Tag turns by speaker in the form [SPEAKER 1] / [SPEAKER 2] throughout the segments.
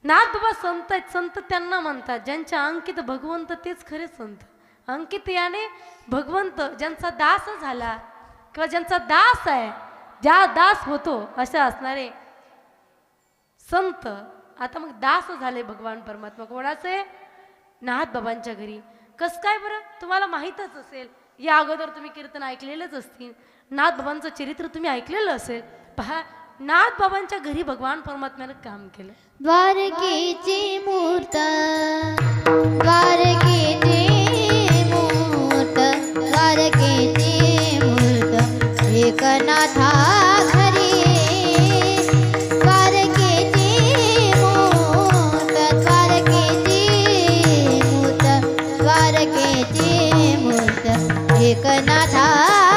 [SPEAKER 1] नाथ बाबा संत आहेत. संत त्यांना म्हणतात ज्यांच्या अंकित भगवंत तेच खरे संत. अंकित याने भगवंत ज्यांचा दास झाला किंवा ज्यांचा दास आहे, ज्या दास होतो असे असणारे संत. आता मग दास झाले भगवान परमात्मा कोणाचे? नाथ बाबांच्या घरी. कस काय बरं? तुम्हाला माहीतच असेल, या अगोदर तुम्ही कीर्तन ऐकलेलंच असतील, नाथ बाबांचं चरित्र तुम्ही ऐकलेलं असेल. पहा, नाथ बाबांच्या घरी भगवान परमात्म्यानं काम केलं.
[SPEAKER 2] द्वारकेची मूर्त, द्वारकेची मूर्त, द्वारकेची मूर्त एकनाथा घरी. द्वारकेची मूर्त, द्वारकेची मूर्त, द्वारकेची मूर्त एकनाथा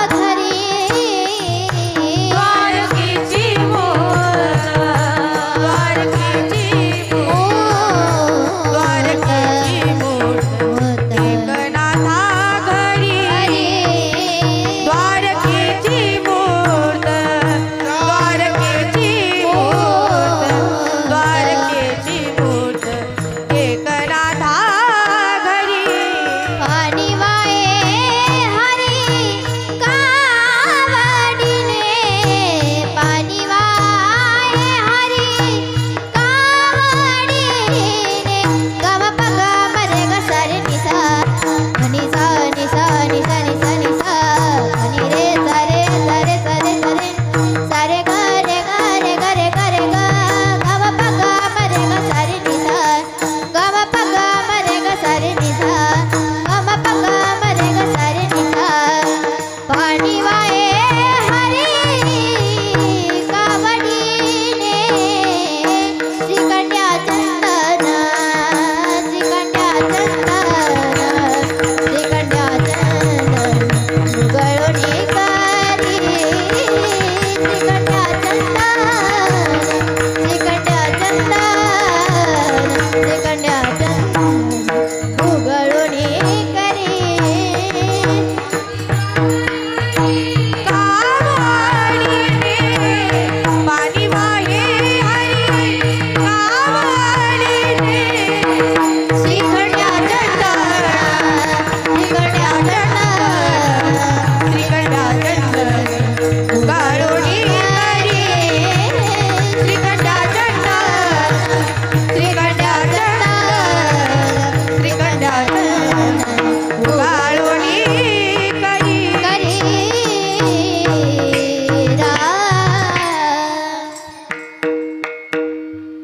[SPEAKER 2] घरी.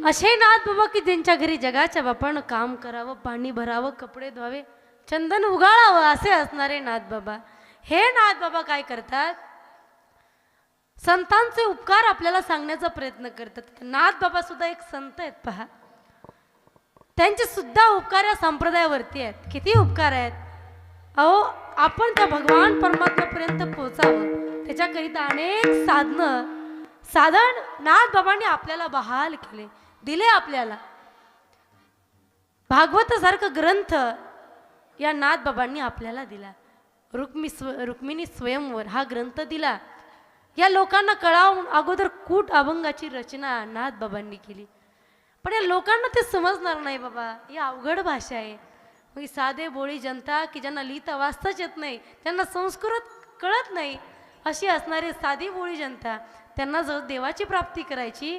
[SPEAKER 1] असे नाथ बाबा की ज्यांच्या घरी जगाच्या बापानं काम करावं, पाणी भरावं, कपडे धुवावे, चंदन उगाळावं असे असणारे नाथ बाबा. हे नाथ बाबा काय करतात? संतांचे उपकार आपल्याला सांगण्याचा प्रयत्न करतात. नाथ बाबा सुद्धा एक संत आहेत. पहा, त्यांचे सुद्धा उपकार या संप्रदायावरती आहेत. किती उपकार आहेत अहो. आपण त्या भगवान परमात्म्यापर्यंत पोहोचावं त्याच्याकरिता अनेक साधन नाथ बाबांनी आपल्याला बहाल केले, दिले आपल्याला. भागवत सारखं ग्रंथ या नाथ बाबांनी आपल्याला दिला. रुक्मिणी स्वयंवर हा ग्रंथ दिला. या लोकांना कळावून अगोदर कूट अभंगाची रचना नाथ बाबांनी केली. पण या लोकांना ते समजणार नाही बाबा, ही अवघड भाषा आहे. मग साधे बोळी जनता की ज्यांना लिहिता वाचताच येत नाही, त्यांना संस्कृत कळत नाही, अशी असणारी साधी बोळी जनता, त्यांना जर देवाची प्राप्ती करायची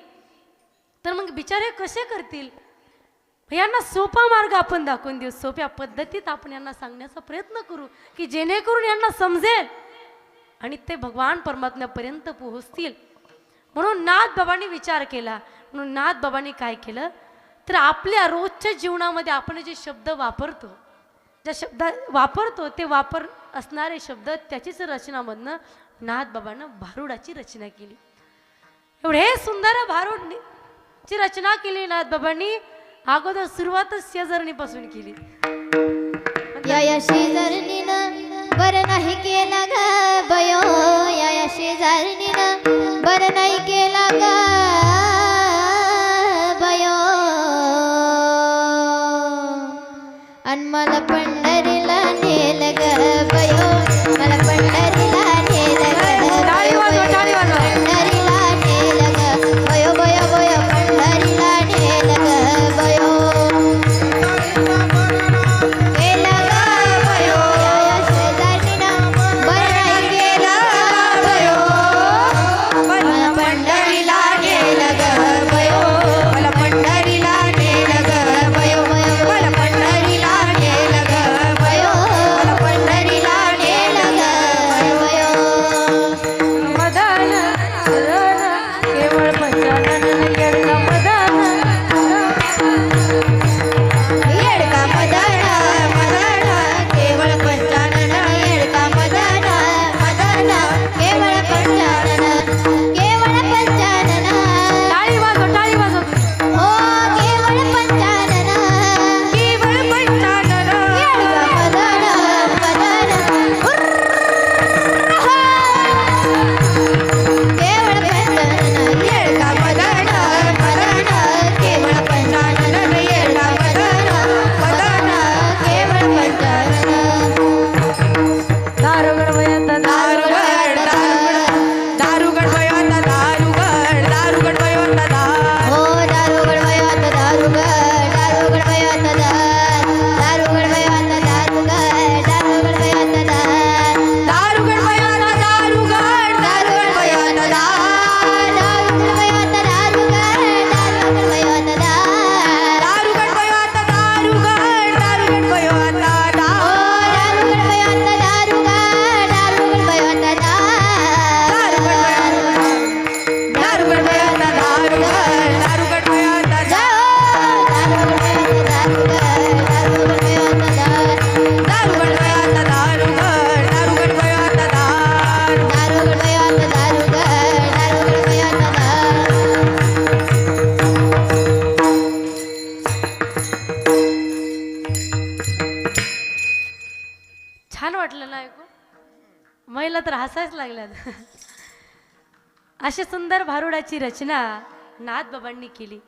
[SPEAKER 1] तर मग बिचारे कसे करतील? यांना सोपा मार्ग आपण दाखवून देऊ. सोप्या पद्धतीत आपण यांना सांगण्याचा प्रयत्न करू की जेणेकरून यांना समजेल आणि ते भगवान परमात्म्यापर्यंत पोहोचतील. म्हणून नाथ बाबांनी विचार केला. म्हणून नाथ बाबांनी काय केलं तर आपल्या रोजच्या जीवनामध्ये आपण जे शब्द वापरतो, ज्या शब्द वापरतो ते वापर असणारे शब्द त्याचीच रचनामधनं नाथ बाबांना भारुडाची रचना केली. एवढे सुंदर भारुडची रचना केली नाथ बाबांनी. अगोदर सुरुवातच शेजारणीपासून केली.
[SPEAKER 2] या शेजारणीनं बरं नाही केला ग बयो, या शेजारणीनं बरं नाही केला ग बयो. अन मला पंढरीला नेल ग बयो, मला पंढरीला नेल ग बयो, पंढरीला नेल ग बयो, बयो बयो पंढरीला नेल ग
[SPEAKER 1] वाटलं ना ऐकू? महिला तर हसायच लागल्यात. अशी सुंदर भारुडाची रचना नाथबाबांनी केली.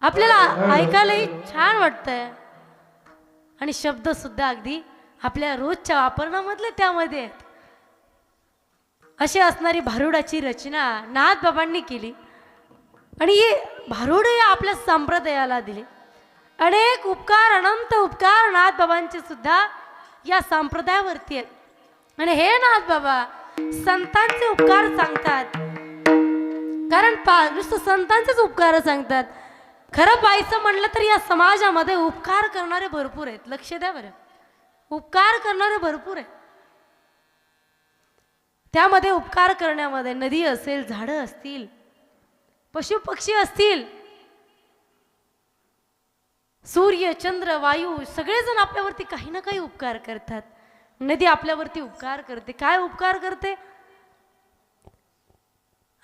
[SPEAKER 1] आपल्याला ऐकायलाही छान वाटतंय आणि शब्द सुद्धा अगदी आपल्या रोजच्या वापरण्यामधले त्यामध्ये आहेत. अशी असणारी भारुडाची रचना नाथबाबांनी केली आणि ही भारुड या आपल्या संप्रदायाला दिली. अनेक उपकार, अनंत उपकार नाथबाबांचे सुद्धा या संप्रदायावरती आहेत. आणि हे नाथबाबा संतांचे उपकार सांगतात. कारण नुसतं संतांचेच उपकार सांगतात. खरं पाहायचं म्हणलं तर या समाजामध्ये उपकार करणारे भरपूर आहेत. लक्ष द्या बरं, उपकार करणारे भरपूर आहेत. त्यामध्ये उपकार करण्यामध्ये नदी असेल, झाडं असतील, पशु पक्षी असतील, सूर्य, चंद्र, वायू सगळेजण आपल्यावरती काही ना काही उपकार करतात. नदी आपल्यावरती उपकार करते. काय उपकार करते?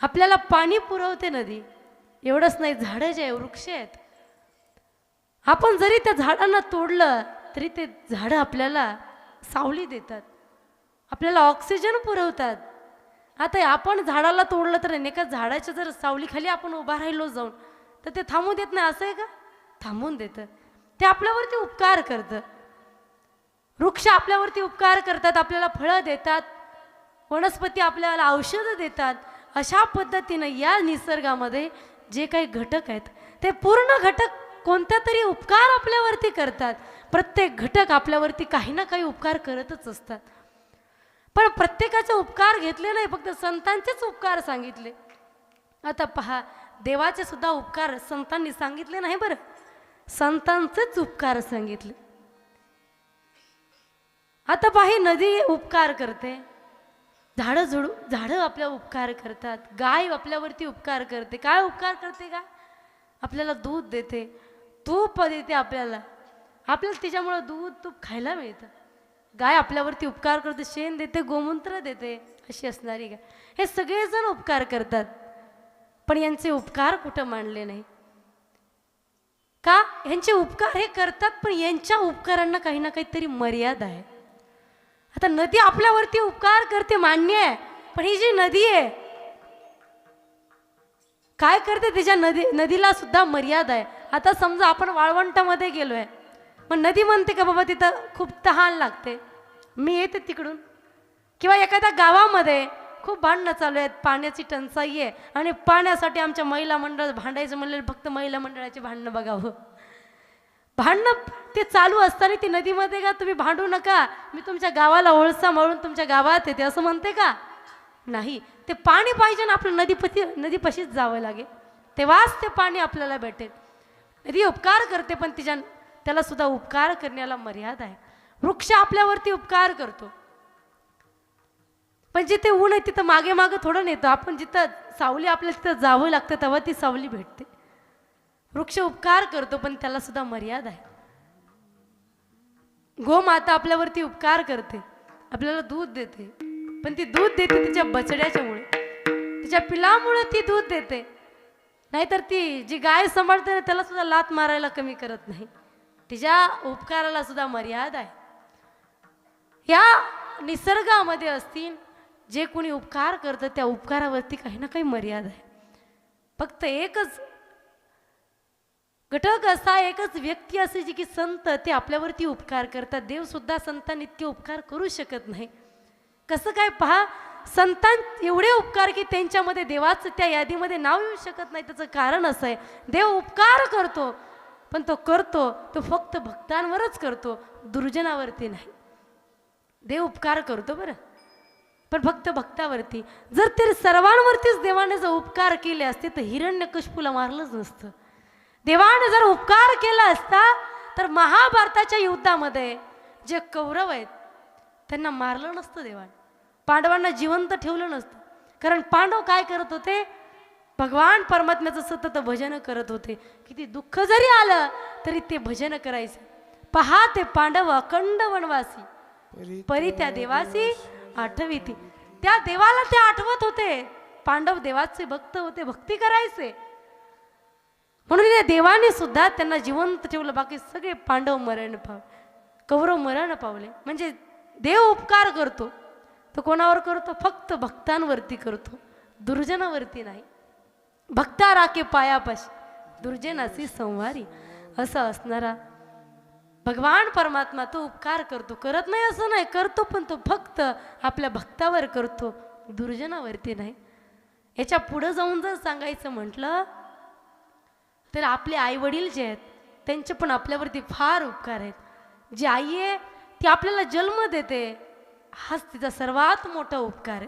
[SPEAKER 1] आपल्याला पाणी पुरवते नदी. एवढंच नाही, झाडं जे वृक्ष आहेत, आपण जरी त्या झाडांना तोडलं तरी ते झाडं आपल्याला सावली देतात, आपल्याला ऑक्सिजन पुरवतात. आता आपण झाडाला तोडलं तर एका झाडाच्या जर सावलीखाली आपण उभा राहिलो जाऊन तर ते थांबून देत नाही, असं आहे का? थांबून देतं. ते आपल्यावरती उपकार करतं. वृक्ष आपल्यावरती उपकार करतात, आपल्याला फळं देतात, वनस्पती आपल्याला औषधं देतात. अशा पद्धतीनं या निसर्गामध्ये जे काही घटक आहेत ते पूर्ण घटक कोणत्या तरी उपकार आपल्यावरती करतात. प्रत्येक घटक आपल्यावरती काही ना काही उपकार करतच असतात. पण प्रत्येकाचे उपकार घेतले नाही, फक्त संतांचेच उपकार सांगितले. आता पहा, देवाचे सुद्धा उपकार संतांनी सांगितले नाही बरं, संतांचेच उपकार सांगितले. आता पाही, नदी उपकार करते, झाडं आपल्या उपकार करतात, गाय आपल्यावरती उपकार करते. काय उपकार करते? का आपल्याला दूध देते, तूप देते आपल्याला तिच्यामुळं दूध तूप खायला मिळतं. गाय आपल्यावरती उपकार करते, शेण देते, गोमूत्र देते. अशी असणारी गाय. हे सगळेजण उपकार करतात, पण यांचे उपकार कुठं मानले नाही का? यांचे उपकार हे करतात, पण यांच्या उपकारांना काही ना काहीतरी मर्यादा आहे. आता नदी आपल्यावरती उपकार करते, मान्य आहे, पण ही जी नदी आहे काय करते? त्याच्या नदीला सुद्धा मर्यादा आहे. आता समजा आपण वाळवंटामध्ये गेलोय, मग नदी म्हणते का बाबा तिथं खूप तहान लागते, मी येते तिकडून. किंवा एखाद्या गावामध्ये खूप भांडणं चालू आहेत, पाण्याची टंचाई आहे आणि पाण्यासाठी आमच्या महिला मंडळ भांडायचं म्हणलं, फक्त महिला मंडळाचे भांडणं बघावं. भांडणं ते चालू असताना ती नदीमध्ये का तुम्ही भांडू नका, मी तुमच्या गावाला ओळसा म्हणून तुमच्या गावात येते असं म्हणते का? नाही. ते पाणी पाहिजे ना, आपलं नदीपाशीच जावं लागेल, तेव्हाच ते पाणी आपल्याला भेटेल. नदी उपकार करते, पण त्याला सुद्धा उपकार करण्याला मर्यादा आहे. वृक्ष आपल्यावरती उपकार करतो, पण जिथे ऊन आहे तिथं मागे मागे थोडं नेतो आपण. जिथं सावली आपल्याला तिथं जावं लागतं तेव्हा ती सावली भेटते. वृक्ष उपकार करतो, पण त्याला सुद्धा मर्यादा आहे. गोमाता आपल्यावरती उपकार करते, आपल्याला दूध देते, पण ती दूध देते तिच्या बछड्याच्यामुळे, तिच्या पिलामुळे ती दूध देते. नाहीतर ती जी गाय सांभाळते ना त्याला सुद्धा लात मारायला कमी करत नाही. तिच्या उपकाराला सुद्धा मर्यादा आहे. या निसर्गामध्ये असतील जे कोणी उपकार करतं त्या उपकारावरती काही ना काही मर्यादा आहे. फक्त एकच घटक असा, एकच व्यक्ती असायची की संत, ते आपल्यावरती उपकार करतात. देव सुद्धा संतांनी इतके उपकार करू शकत नाही. कसं काय? पहा, संतां एवढे उपकार की त्यांच्यामध्ये देवाचं त्या यादीमध्ये नाव येऊ शकत नाही. त्याचं कारण असं आहे, देव उपकार करतो, पण तो करतो तो फक्त भक्तांवरच करतो, दुर्जनावरती नाही. देव उपकार करतो बरं, पण फक्त भक्तावरती. जर ते सर्वांवरतीच देवाने जर उपकार केले असते तर हिरण्यकशिपूला मारलंच नसतं. देवाने जर उपकार केला असता तर महाभारताच्या युद्धामध्ये जे कौरव आहेत त्यांना मारलं नसतं देवाने, पांडवांना जिवंत ठेवलं नसतं. कारण पांडव काय करत होते? भगवान परमात्म्याचं सतत भजन करत होते. किती दुःख जरी आलं तरी ते भजन करायचे. पहा, ते पांडव अखंड वनवासी, परी त्या देवासी आठविती. त्या देवाला ते आठवत होते. पांडव देवाचे भक्त होते, भक्ती करायचे, म्हणून या देवाने सुद्धा त्यांना जिवंत ठेवलं. बाकी सगळे पांडव मरण पावले, कौरव मरण पावले. म्हणजे देव उपकार करतो तो कोणावर करतो? फक्त भक्तांवरती करतो, दुर्जनावरती नाही. भक्ता राखे पायापाशी, दुर्जनासी संवारी. असं असणारा भगवान परमात्मा तो उपकार करतो. करत नाही असं नाही, करतो, पण तो फक्त आपल्या भक्तावर करतो, दुर्जनावरती नाही. याच्या पुढं जाऊन जर सांगायचं म्हटलं तर आपले आई वडील जे आहेत त्यांचे पण आपल्यावरती फार उपकार आहेत. जी आई आहे ती आपल्याला जन्म देते, हाच तिचा सर्वात मोठा उपकार आहे.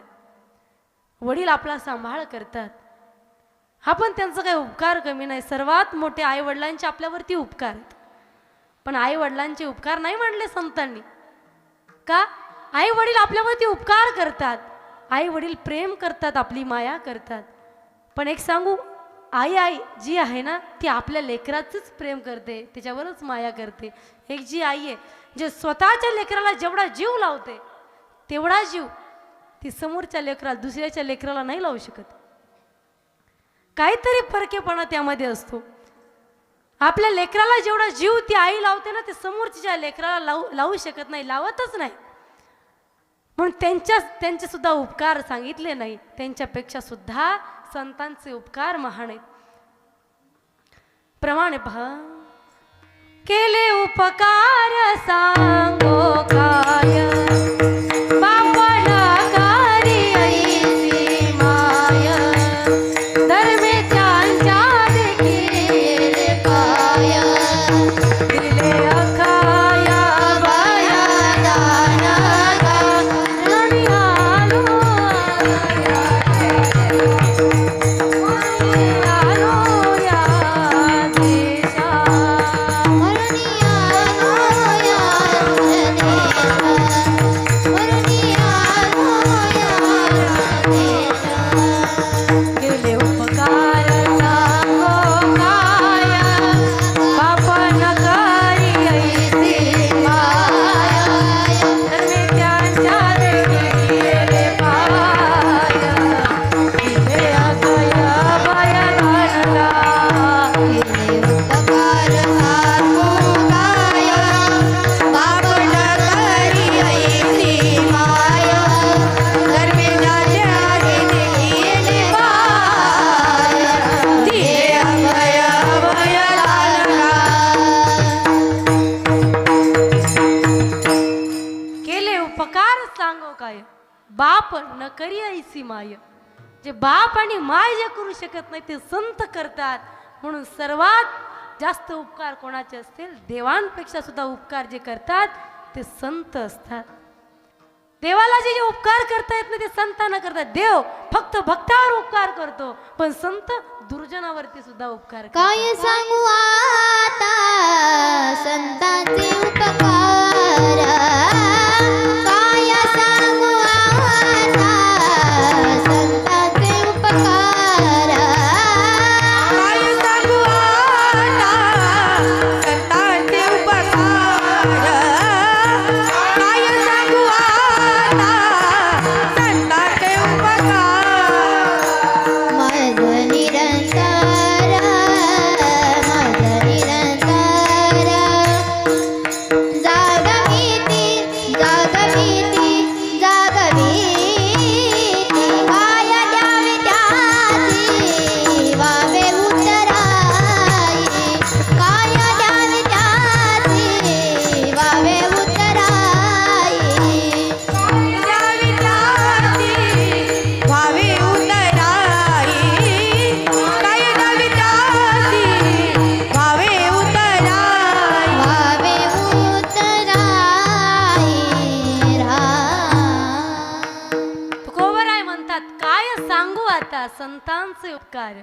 [SPEAKER 1] वडील आपला सांभाळ करतात, हा पण त्यांचा काही उपकार कमी नाही. सर्वात मोठे आई वडिलांचे आपल्यावरती उपकार आहेत. पण आई वडिलांचे उपकार नाही मानले संतांनी. का? आई वडील आपल्यावरती उपकार करतात, आई वडील प्रेम करतात, आपली माया करतात. पण एक सांगू, आई जी आहे ना ती आपल्या लेकराचंच प्रेम करते, त्याच्यावरच माया करते. एक जी आई आहे जे स्वतःच्या लेकराला जेवढा जीव लावते तेवढा जीव ती समोरच्या लेकराला, दुसऱ्याच्या लेकराला नाही लावू शकत. काहीतरी फरकेपणा त्यामध्ये असतो. आपल्या लेकराला जेवढा जीव ती आई लावते ना ते समोरच्या लेकराला लावू शकत नाही, लावतच नाही. म्हणून त्यांचे सुद्धा उपकार सांगितले नाही. त्यांच्यापेक्षा सुद्धा संतांचे उपकार महान आहेत. प्रमाणे पहा, केले उपकार सांगो काय, बापाला करी ऐसी माय, धर्मे त्यांच्या देखील पाय, दिले अखाया बाया दाना आणि आलो बाप न करी ऐसी माय. जे बाप आणि माय जे करू शकत नाही ते संत करतात. म्हणून सर्वात जास्त उपकार कोणाचे असतील? देवांपेक्षा सुद्धा उपकार जे करतात ते संत असतात. देवाला जे उपकार करता येत नाही ते संतांना करतात. देव फक्त भक्तावर उपकार करतो, पण संत दुर्जनावरती सुद्धा उपकार करतात.
[SPEAKER 2] काय सांगू आता संतांचे उपकार, काय सांगू आता संतांचे उपकार,
[SPEAKER 3] काय सांगू आता संतांचे उपकार, काय सांगू आता संतांचे उपकार.
[SPEAKER 2] मज निरंतर, मज निरंतर, जागविती जागविती जागविती, काय द्यावे त्याची वावे उतराई, काय द्यावे त्याची वावे उतराई,
[SPEAKER 3] द्यावी त्याची व्हावे उतराई, काय द्यावी त्याची व्हावे उतराई.
[SPEAKER 2] वावे उतराई राम.
[SPEAKER 1] तुकोबराय म्हणतात, काय सांगू आता संतांचे उपकार.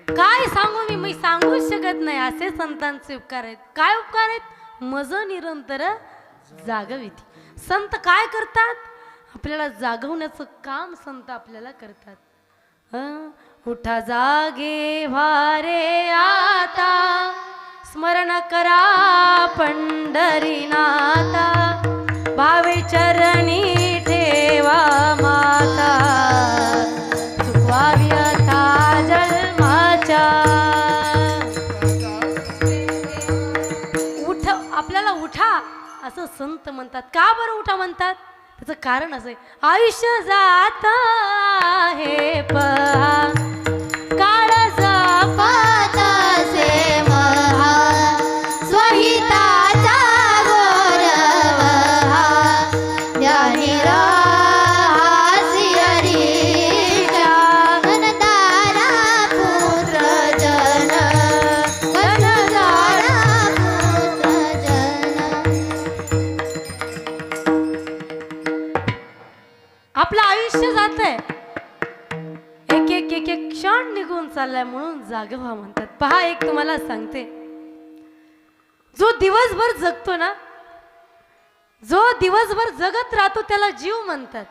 [SPEAKER 1] काय सांगू मी सांगूच शकत नाही असे संतांचे उपकार आहेत. काय उपकार आहेत? मज निरंतर जागविती. संत काय करतात? आपल्याला जागवण्याचं काम संत आपल्याला करतात. उठा जागे वारे आता, स्मरण करा पंढरीनाथा, भावे चरणी ठेवा माता, चुकवावी आता जन्माच्या. उठ, आपल्याला उठा असं संत म्हणतात. का बरं उठा म्हणतात? त्याचं कारण असं आहे, आयुष्य जात आहे पहा काळ
[SPEAKER 2] पातासे महा स्वहिताचा गौरव ध्यानी राहासी हरीच्या घनदारा पुत्र जन घनदारा पुत्र जन.
[SPEAKER 1] आपलं आयुष्य जातंय, एक एक क्षण निघून चाललाय म्हणून जागे व्हा म्हणतात. पहा, एक तुम्हाला सांगते, जो दिवसभर जगतो ना, जो दिवसभर जगत राहतो त्याला जीव म्हणतात.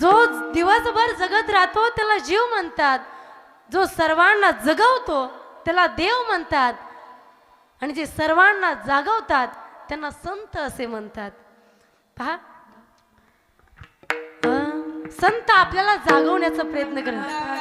[SPEAKER 1] जो दिवसभर जगत राहतो त्याला जीव म्हणतात. जो सर्वांना जगवतो त्याला देव म्हणतात. आणि जे सर्वांना जागवतात त्यांना संत असे म्हणतात. पहा, संत आपल्याला जागवण्याचा प्रयत्न करतात.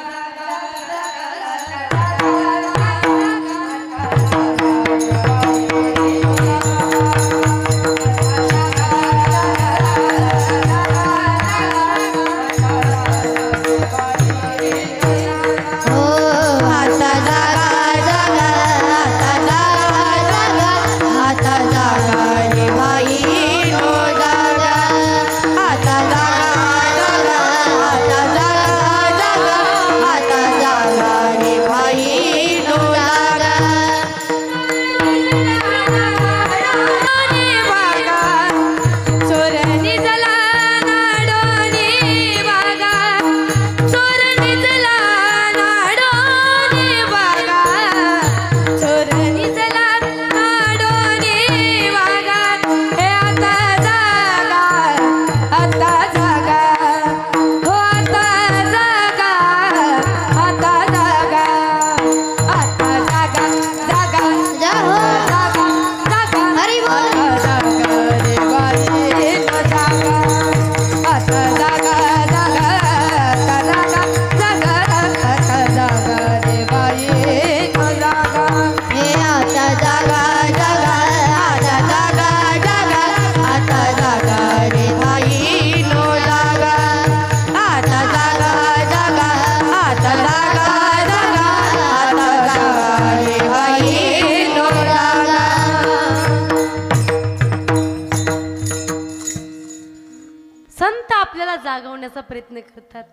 [SPEAKER 1] जागवण्याचा प्रयत्न करतात,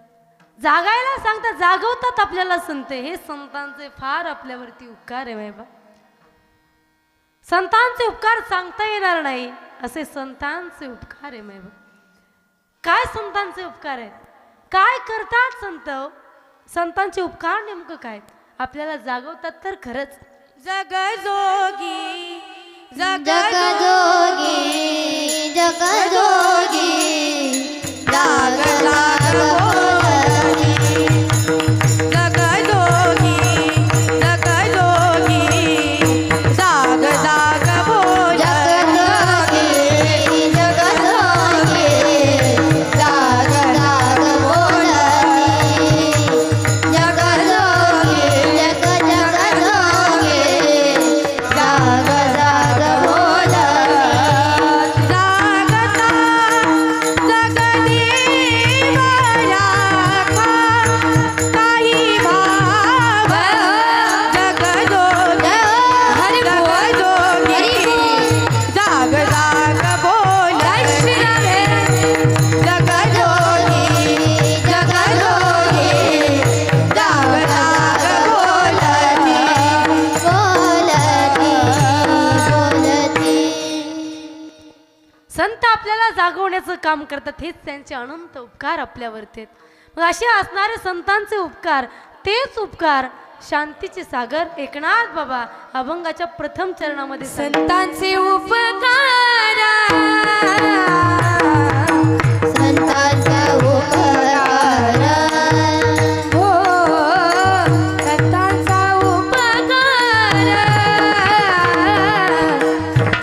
[SPEAKER 1] जागायला सांगतात, जागवतात आपल्याला संत. हे संतांचे फार आपल्यावरती उपकार आहे बाबा. संतांचे उपकार सांगता येणार नाही असे संतांचे उपकार आहे बाबा. काय संतांचे उपकार आहेत? काय करतात संत? संतांचे उपकार नेमकं काय? आपल्याला जागवतात तर खरंच.
[SPEAKER 3] जगजोगी
[SPEAKER 2] जगजोगी जगजोगी जाग जाग बोलती.
[SPEAKER 3] जगजोगी जगजोगी जाग जाग बोल.
[SPEAKER 2] जगजोगी जगजोगी जाग जाग बोलती. जगजोगी जग जगजोगी जाग जाग बोलती.
[SPEAKER 3] जागता जगदेवा राखा काही भाव. जगजोगी जगजोगी जाग जाग बोल. जगजोगी जगजोगी जाग जाग बोलती.
[SPEAKER 1] संत आपल्याला जागवण्याचं काम करतात. हेच त्यांचे अनंत उपकार आपल्यावरती आहेत. मग असे असणारे संतांचे उपकार, तेच उपकार शांतीचे सागर एकनाथ बाबा अभंगाच्या प्रथम चरणामध्ये
[SPEAKER 3] संतांचे उपकार
[SPEAKER 2] संतांचा उपकार
[SPEAKER 3] हो. संतांचा उपकार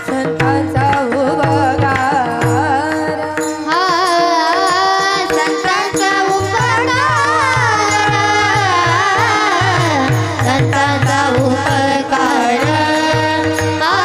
[SPEAKER 3] संतांचा उपकार
[SPEAKER 2] हा संतांचा उपकार संतांचा उपकार हा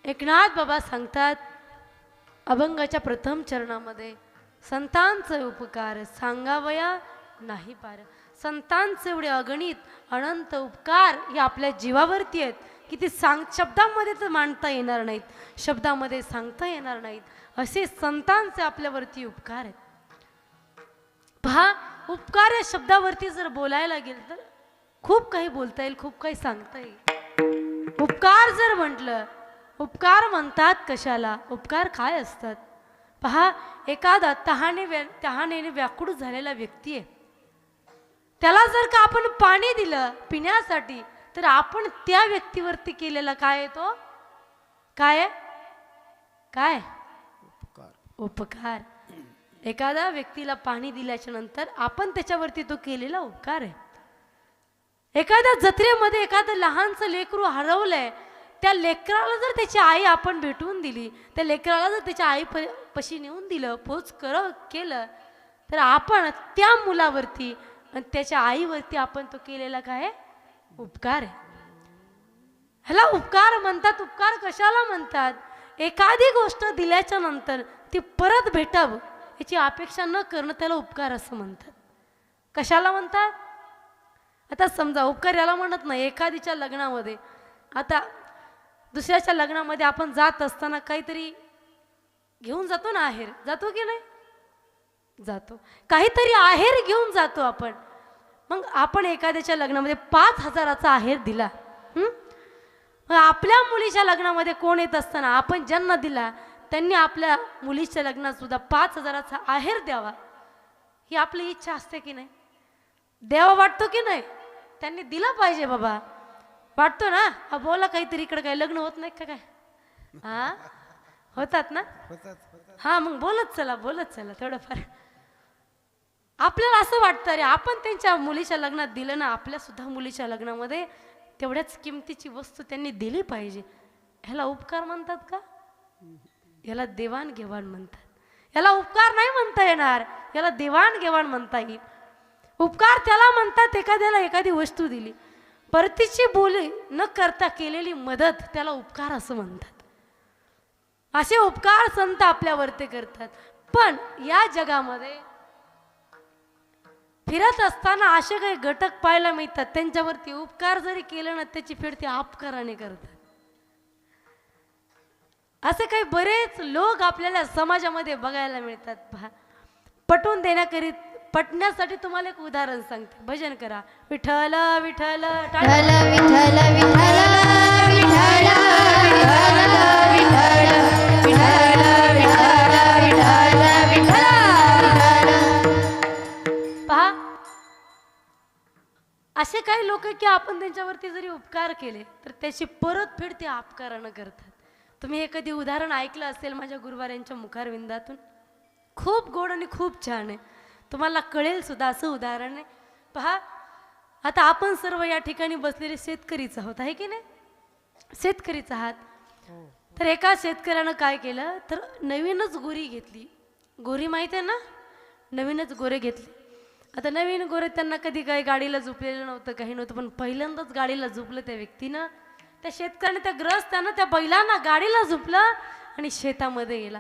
[SPEAKER 1] एकनाथ बाबा सांगतात अभंगाच्या प्रथम चरणामध्ये, संतांचे उपकार सांगावया नाही पार. संतांचे एवढे अगणित अनंत उपकार हे आपल्या जीवावरती आहेत की ते शब्दामध्ये तर मांडता येणार नाहीत, शब्दामध्ये सांगता येणार नाहीत. असे संतांचे आपल्यावरती उपकार आहेत. पहा, उपकार या शब्दावरती जर बोलायला गेलं तर खूप काही बोलता येईल, खूप काही सांगता येईल. उपकार जर म्हटलं, उपकार म्हणतात कशाला, उपकार काय असतात? पहा, एखादा तहानेने व्याकुळ झालेला व्यक्ती आहे, त्याला जर का आपण पाणी दिलं पिण्यासाठी तर आपण त्या व्यक्तीवरती केलेला काय आहे तो? काय काय उपकार. एखाद्या व्यक्तीला पाणी दिल्याच्या नंतर आपण त्याच्यावरती तो केलेला उपकार आहे. एखाद्या जत्रेमध्ये एखादं लहानचं लेकरू हरवलंय, त्या लेकराला जर त्याची आई आपण भेटवून दिली, त्या लेकराला जर त्याच्या आई पशी नेऊन दिलं, पोच केलं, तर आपण त्या मुलावरती आणि त्याच्या आईवरती आपण तो केलेला काय उपकार आहे. ह्याला उपकार म्हणतात. उपकार कशाला म्हणतात? एखादी गोष्ट दिल्याच्या नंतर ती परत भेटावं याची अपेक्षा न करणं त्याला उपकार असं म्हणतात. कशाला म्हणतात? आता समजा उपकार याला म्हणत नाही. एखादीच्या लग्नामध्ये, आता दुसऱ्याच्या लग्नामध्ये आपण जात असताना काहीतरी घेऊन जातो ना, आहेर जातो की नाही? जातो. काहीतरी आहेर घेऊन जातो आपण. मग आपण एखाद्याच्या लग्नामध्ये 5,000चा आहेर दिला. मग आपल्या मुलीच्या लग्नामध्ये कोण येत असताना आपण ज्यांना दिला त्यांनी आपल्या मुलीच्या लग्नात सुद्धा 5,000चा आहेर द्यावा, ही आपली इच्छा असते की नाही? द्यावा वाटतो की नाही? त्यांनी दिला पाहिजे बाबा, वाटतो ना? बोला काहीतरी, इकडे काय लग्न होत नाही का काय? हा, होतात ना? हा, मग बोलत चला थोडंफार. आपल्याला असं वाटतं अरे आपण त्यांच्या मुलीच्या लग्नात दिलं ना, आपल्या सुद्धा मुलीच्या लग्नामध्ये तेवढ्याच किमतीची वस्तू त्यांनी दिली पाहिजे. ह्याला उपकार म्हणतात का? याला देवाणघेवाण म्हणतात. याला उपकार नाही म्हणता येणार, याला देवाणघेवाण म्हणता येईल. उपकार त्याला म्हणतात एखाद्याला एखादी वस्तू दिली, परतीची बोली न करता केलेली मदत, त्याला उपकार असं म्हणतात. असे उपकार संत आपल्यावरती करतात. पण या जगामध्ये फिरत असताना असे काही घटक पाहायला मिळतात, त्यांच्यावरती उपकार जरी केलं ना त्याची फेड ते अपकाराने करतात. असे काही बरेच लोक आपल्याला समाजामध्ये बघायला मिळतात. पहा, पटवून पटण्यासाठी तुम्हाला एक उदाहरण सांगते. भजन करा, विठ्ठल विठ्ठल
[SPEAKER 2] विठ्ठल विठ्ठल विठ्ठल विठ्ठल विठ्ठल विठ्ठल विठ्ठल.
[SPEAKER 1] पहा, असे काही लोक की आपण त्यांच्यावरती जरी उपकार केले तर त्याची परतफेड ते अपकारानं करतात. तुम्ही हे कधी उदाहरण ऐकलं असेल माझ्या गुरुवारांच्या मुखारविंदातून. खूप गोड आणि खूप छान आहे, तुम्हाला कळेल सुद्धा असं उदाहरण आहे. पहा, आता आपण सर्व या ठिकाणी बसलेले शेतकरीच आहोत, आहे की नाही? शेतकरीच आहात. तर एका शेतकऱ्यानं काय केलं, तर नवीनच गोरी घेतली. गोरी माहित आहे ना? नवीनच गोरे घेतले. आता नवीन गोरे त्यांना कधी काही गाडीला झोपलेलं नव्हतं, काही नव्हतं, पण पहिल्यांदाच गाडीला झोपलं त्या व्यक्तीनं. त्या शेतकऱ्याने, त्या ग्रस्तानं त्या बैलांना गाडीला झोपलं आणि शेतामध्ये गेला.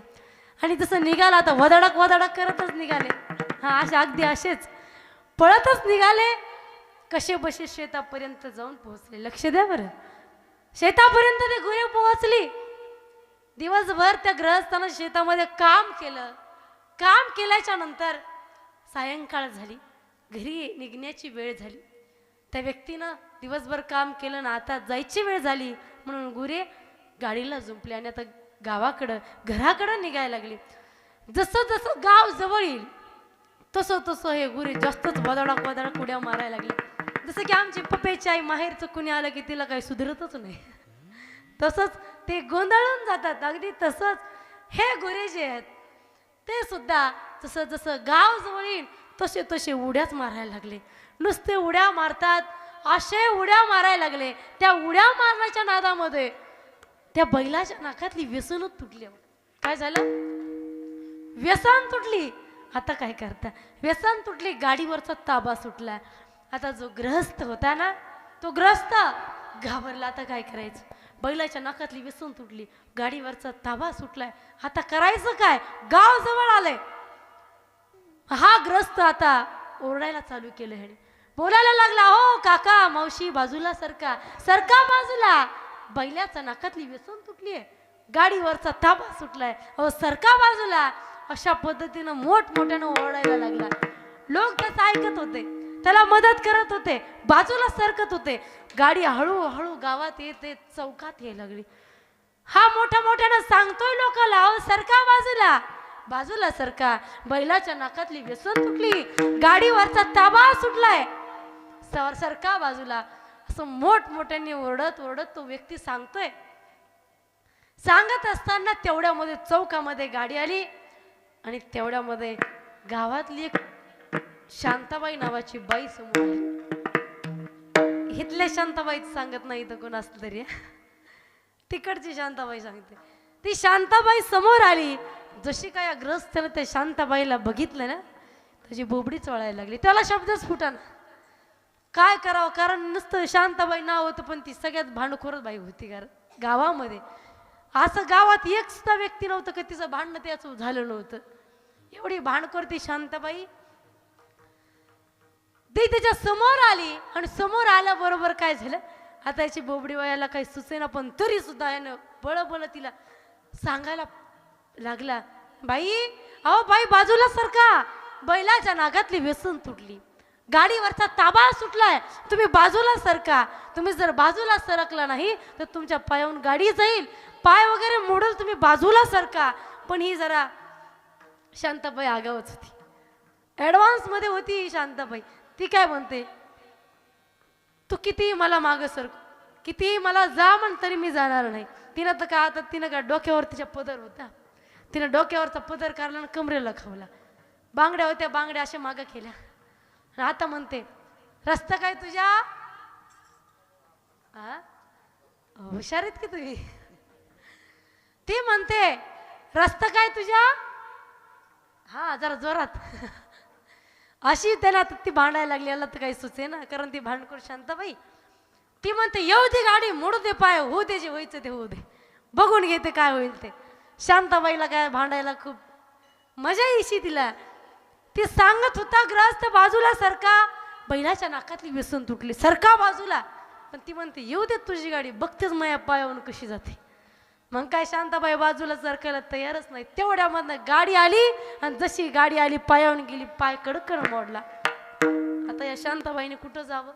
[SPEAKER 1] आणि जसं निघाला, आता वदाडक करतच निघाले. हा, असे अगदी असेच पळतच निघाले. कसे बसे शेतापर्यंत जाऊन पोहोचले. लक्ष द्या बरं, शेतापर्यंत ते गुरे पोहोचली. दिवसभर त्या गृहस्थानं शेतामध्ये काम केलं. काम केल्याच्या नंतर सायंकाळ झाली, घरी निघण्याची वेळ झाली. त्या व्यक्तीनं दिवसभर काम केलं ना, आता जायची वेळ झाली म्हणून गुरे गाडीला झुंपले आणि आता गावाकडं घराकडं निघायला लागले. जसं जसं गाव जवळ येईल तसं तसं हे गुरे जास्तच वदाडक उड्या मारायला लागले. जसं की आमची पप्पेची आई माहेरचं कुणी आलं की तिला काही सुधरतच नाही, तसंच ते गोंधळून जातात. अगदी तसंच हे गुरे जे आहेत ते सुद्धा जसं जसं गाव जवळ येईल तसे तसे उड्याच मारायला लागले. नुसते उड्या मारतात, असे उड्या मारायला लागले. त्या उड्या मारण्याच्या नादामध्ये त्या बैलाच्या नाकातली व्यसनच तुटली. काय झालं? व्यसन तुटली. आता काय करता? व्यसन तुटली, गाडीवरचा ताबा सुटला. आता जो ग्रहस्थ होता ना, तो ग्रस्त घाबरला. आता काय करायचं? बैलाच्या नाकातली व्यसन तुटली, गाडीवरचा ताबा सुटलाय. आता करायचं काय? गाव जवळ आलंय. हा ग्रस्त आता ओरडायला चालू केलं. ह्याने बोलायला लागला, हो काका मावशी बाजूला सरका, सरका बाजूला. बैलाच्या नाकातली व्यसन तुटलीये, गाडीवरचा ताबा सुटलाय, हो सरका बाजूला. अशा पद्धतीनं मोठमोठ्यानं ओरडायला लागला. लोक त्याचं ऐकत होते, त्याला मदत करत होते, बाजूला सरकत होते. गाडी हळूहळू गावात येते, चौकात यायला लागली. हा मोठ्या मोठ्यानं सांगतोय लोकांना, अहो सरका बाजूला, बाजूला सरका. बैलाच्या नाकातली व्यसन तुटली, गाडीवरचा ताबा सुटलाय, सरका बाजूला. असं मोठमोठ्याने ओरडत ओरडत तो व्यक्ती सांगतोय. सांगत असताना तेवढ्यामध्ये चौकामध्ये गाडी आली आणि तेवढ्यामध्ये गावातली एक शांताबाई नावाची बाई समोर आली. इथल्या शांताबाईच सांगत नाही तर कोण असलं तरी, तिकडची शांताबाई सांगते. ती शांताबाई समोर आली. जशी काय ग्रस्तानं त्या शांताबाईला बघितलं ना, त्याची बोबडी चोळायला लागली. त्याला शब्दच फुटाना. काय करावं, कारण नुसतं शांताबाई नाव होतं, पण ती सगळ्यात भांडखोरच बाई होती गावामध्ये. असं गावात एक सुद्धा व्यक्ती नव्हतं की तिचं भांडणं त्याचं झालं नव्हतं. एवढी भांडखोर ती शांताबाई. ती त्याच्या समोर आली आणि समोर आल्याबरोबर काय झालं, आता याची बोबडी वयाला काही सुचेना, पण तरी सुद्धा यानं बळ तिला सांगायला लागला, बाई अहो बाई बाजूला सरका, बैलाच्या नागातली व्यसन तुटली, गाडीवरचा ताबा सुटलाय, तुम्ही बाजूला सरका. तुम्ही जर बाजूला सरकला नाही तर तुमच्या पायावरून गाडी जाईल, पाय वगैरे मोडल, तुम्ही बाजूला सरका. पण ही जरा शांताबाई आगावच होती, ऍडव्हान्स मध्ये होती ही शांताबाई. ती काय म्हणते, तू किती मला मागं सरक, किती मला जा म्हण तरी मी जाणार नाही. तिनं तर का आता तिनं का डोक्यावर तिच्या पदर होता, तिनं डोक्यावरचा पदर काढला आणि कमरेला खावला. बांगड्या होत्या, बांगड्या अशा मागं केल्या. आता म्हणते, रस्ता काय तुझ्या, हुशार आहेत की तुम्ही. ती म्हणते, रस्ता काय तुझ्या, हा जरा जोरात. अशी त्याला ती भांडायला लागली. याला तर काही सुचे ना, कारण ती भांडखोर शांताबाई. ती म्हणते, येऊ दे गाडी, मोडू दे पाय, होऊ दे जे व्हायचं ते होऊ दे, बघून घेते काय होईल ते. शांताबाईला काय भांडायला खूप मजा येशी तिला. ती सांगत होता, ग्रस्त बाजूला सरका, बैलाच्या नाकातली व्यसन तुटली, सरका बाजूला. पण ती म्हणते, येऊ दे तुझी गाडी, बघतेच माझ्या पायावरून कशी जाते. मग काय शांताबाई बाजूला सरकायला तयारच नाही. तेवढ्यामधनं गाडी आली आणि जशी गाडी आली पायावरून गेली, पाय कडकन मोडला. आता या शांताबाईने कुठं जावं,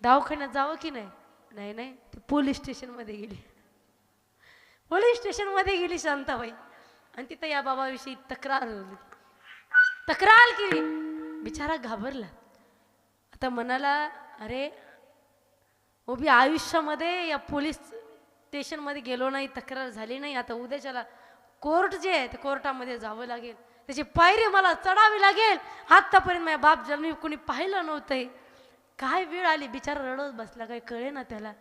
[SPEAKER 1] दवाखान्यात जावं की नाही, नाही नाही, ती पोलीस स्टेशन मध्ये गेली. पोलीस स्टेशन मध्ये गेली शांताबाई आणि तिथं या बाबाविषयी तक्रार केली. बिचारा घाबरला. आता म्हणाला, अरे उभी आयुष्यामध्ये या पोलीस स्टेशन मध्ये गेलो नाही, तक्रार झाली नाही, आता उद्याच्याला कोर्ट जे आहे ते कोर्टामध्ये जावं लागेल, त्याची पायरी मला चढावी लागेल. आतापर्यंत माझ्या बाप जन्मी कोणी पाहिलं नव्हतंय. काय वेळ आली, बिचारा रडत बसला, काही कळे ना त्याला,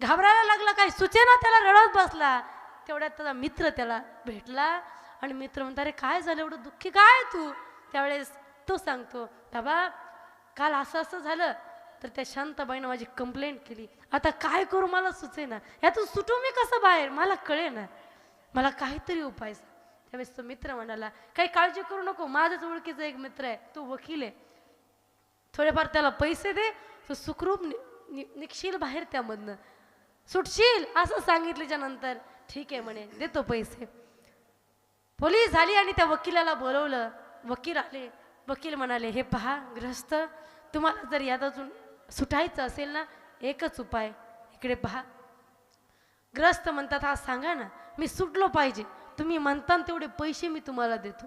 [SPEAKER 1] घाबरायला लागला, काही सुचेना त्याला, रडत बसला. तेवढ्यात त्याचा मित्र त्याला भेटला आणि मित्र म्हणता, अरे काय झालं, एवढं दुःखी काय तू. त्यावेळेस तो सांगतो, बाबा काल असं असं झालं. तर त्या शांताबाईनं माझी कंप्लेंट केली. आता काय करू मला सुचे ना, यातून सुटू मी कसं बाहेर, मला कळे ना, मला काहीतरी उपाय. त्यावेळेस तो मित्र म्हणाला, काही काळजी करू नको, माझ्याच ओळखीचा एक मित्र आहे, तो वकील आहे, थोडेफार त्याला पैसे दे, तो सुखरूप निघशील बाहेर, त्यामधनं सुटशील. असं सांगितल्याच्या नंतर ठीक आहे म्हणे, देतो पैसे. पोलीस झाली आणि त्या वकिलाला बोलवलं. वकील आले. वकील म्हणाले, हे पहा ग्रस्त, तुम्हाला जर यातून सुटायचं असेल ना, एकच उपाय, इकडे पहा. ग्रस्त म्हणतात, हा सांगा ना, मी सुटलो पाहिजे, तुम्ही म्हणता तेवढे पैसे मी तुम्हाला देतो,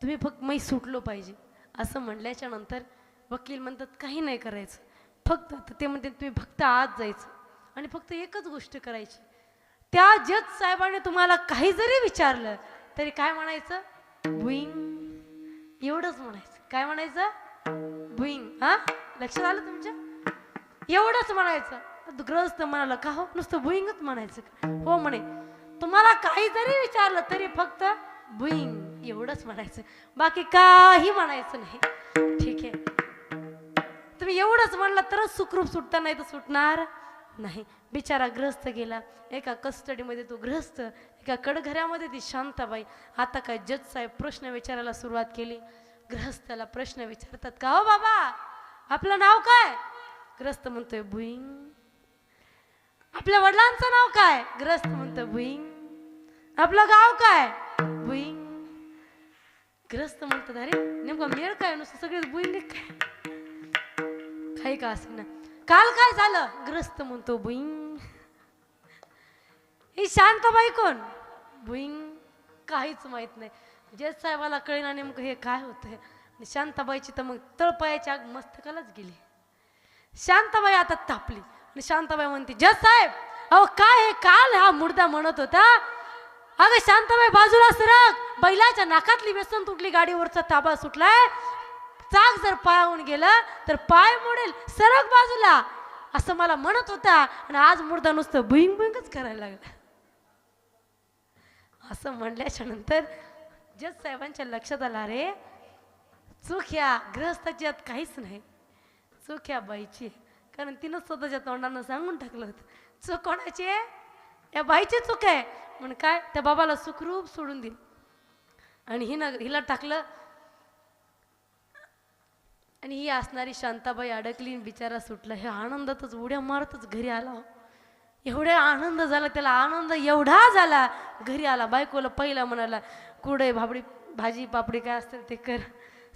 [SPEAKER 1] तुम्ही फक्त मी सुटलो पाहिजे. असं म्हणल्याच्या नंतर वकील म्हणतात, काही नाही करायचं, फक्त ते म्हणते, तुम्ही फक्त आत जायचं आणि फक्त एकच गोष्ट करायची. त्या जज साहेबांनी तुम्हाला काही जरी विचारलं तरी काय म्हणायचं, बुईंग, एवढंच म्हणायचं. काय म्हणायचं, बुईंग. हा, लक्षात आलं तुमच्या, एवढंच म्हणायचं. ग्रस्त म्हणाला, का हो, नुसतं बुईंगच म्हणायचं का. हो म्हणे, तुम्हाला काही जरी विचारलं तरी फक्त बुईंग एवढंच म्हणायचं, बाकी काही म्हणायचं नाही. ठीक आहे, तुम्ही एवढंच म्हणलं तरच सुखरूप सुटता, नाही तर सुटणार नाही, बिचारा ग्रस्त गेला. एका कस्टडीमध्ये तो ग्रस्त, एका कडघऱ्यामध्ये ती शांताबाई. आता काय जज साहेब प्रश्न विचारायला सुरुवात केली. ग्रस्ताला प्रश्न विचारतात, का हो बाबा आपलं नाव काय? ग्रस्त म्हणतोय भुईंग. आपल्या वडिलांचं नाव काय? ग्रस्त म्हणतोय भुईंग. आपलं गाव काय? भुईंग. ग्रस्त म्हणतात, अरे नेमका मेळ काय, नुसतं सगळेच भुईंग काय? काही का असे ना, काल काय झालं? ग्रस्त म्हणतो भुईंग. ही शांताबाई कोण? भुईंग. काहीच माहित नाही. जज साहेबाला कळेना नेमकं हे काय होतंय. शांताबाईची तर मग तळपायाची आग मस्तकालाच गेली. शांताबाई आता तापली आणि शांताबाई म्हणते, जज साहेब अहो काय हे, काल हा मुर्दा म्हणत होता. अगं शांताबाई बाजूला सरक, बैलाच्या नाकातली व्यसन तुटली, गाडीवरचा ताबा सुटलाय, चाक जर पायावून गेलं तर पाय मोडेल, सरक बाजूला, असं मला म्हणत होता. आणि आज मुर्दा नुसतं भुईंग भुईंगच करायला लागला. असं म्हणल्याच्या नंतर जज साहेबांच्या लक्षात आला, रे चूक ह्या गृहस्थाची यात काहीच नाही, चूक ह्या बाईची. कारण तिनं स्वतःच्या तोंडानं सांगून टाकलं होतं. चूक कोणाची आहे? या बाईची चूक आहे. म्हणून काय, त्या बाबाला सुखरूप सोडून दिलं आणि हिला टाकलं. आणि ही असणारी शांताबाई अडकली, बिचारा सुटला. हे आनंदातच उड्या मारतच घरी आला. एवढा आनंद झाला त्याला, आनंद एवढा झाला, घरी आला. बायकोला पहिला म्हणाला, कुरडई भाबडी भाजी पापडी काय असतं ते कर,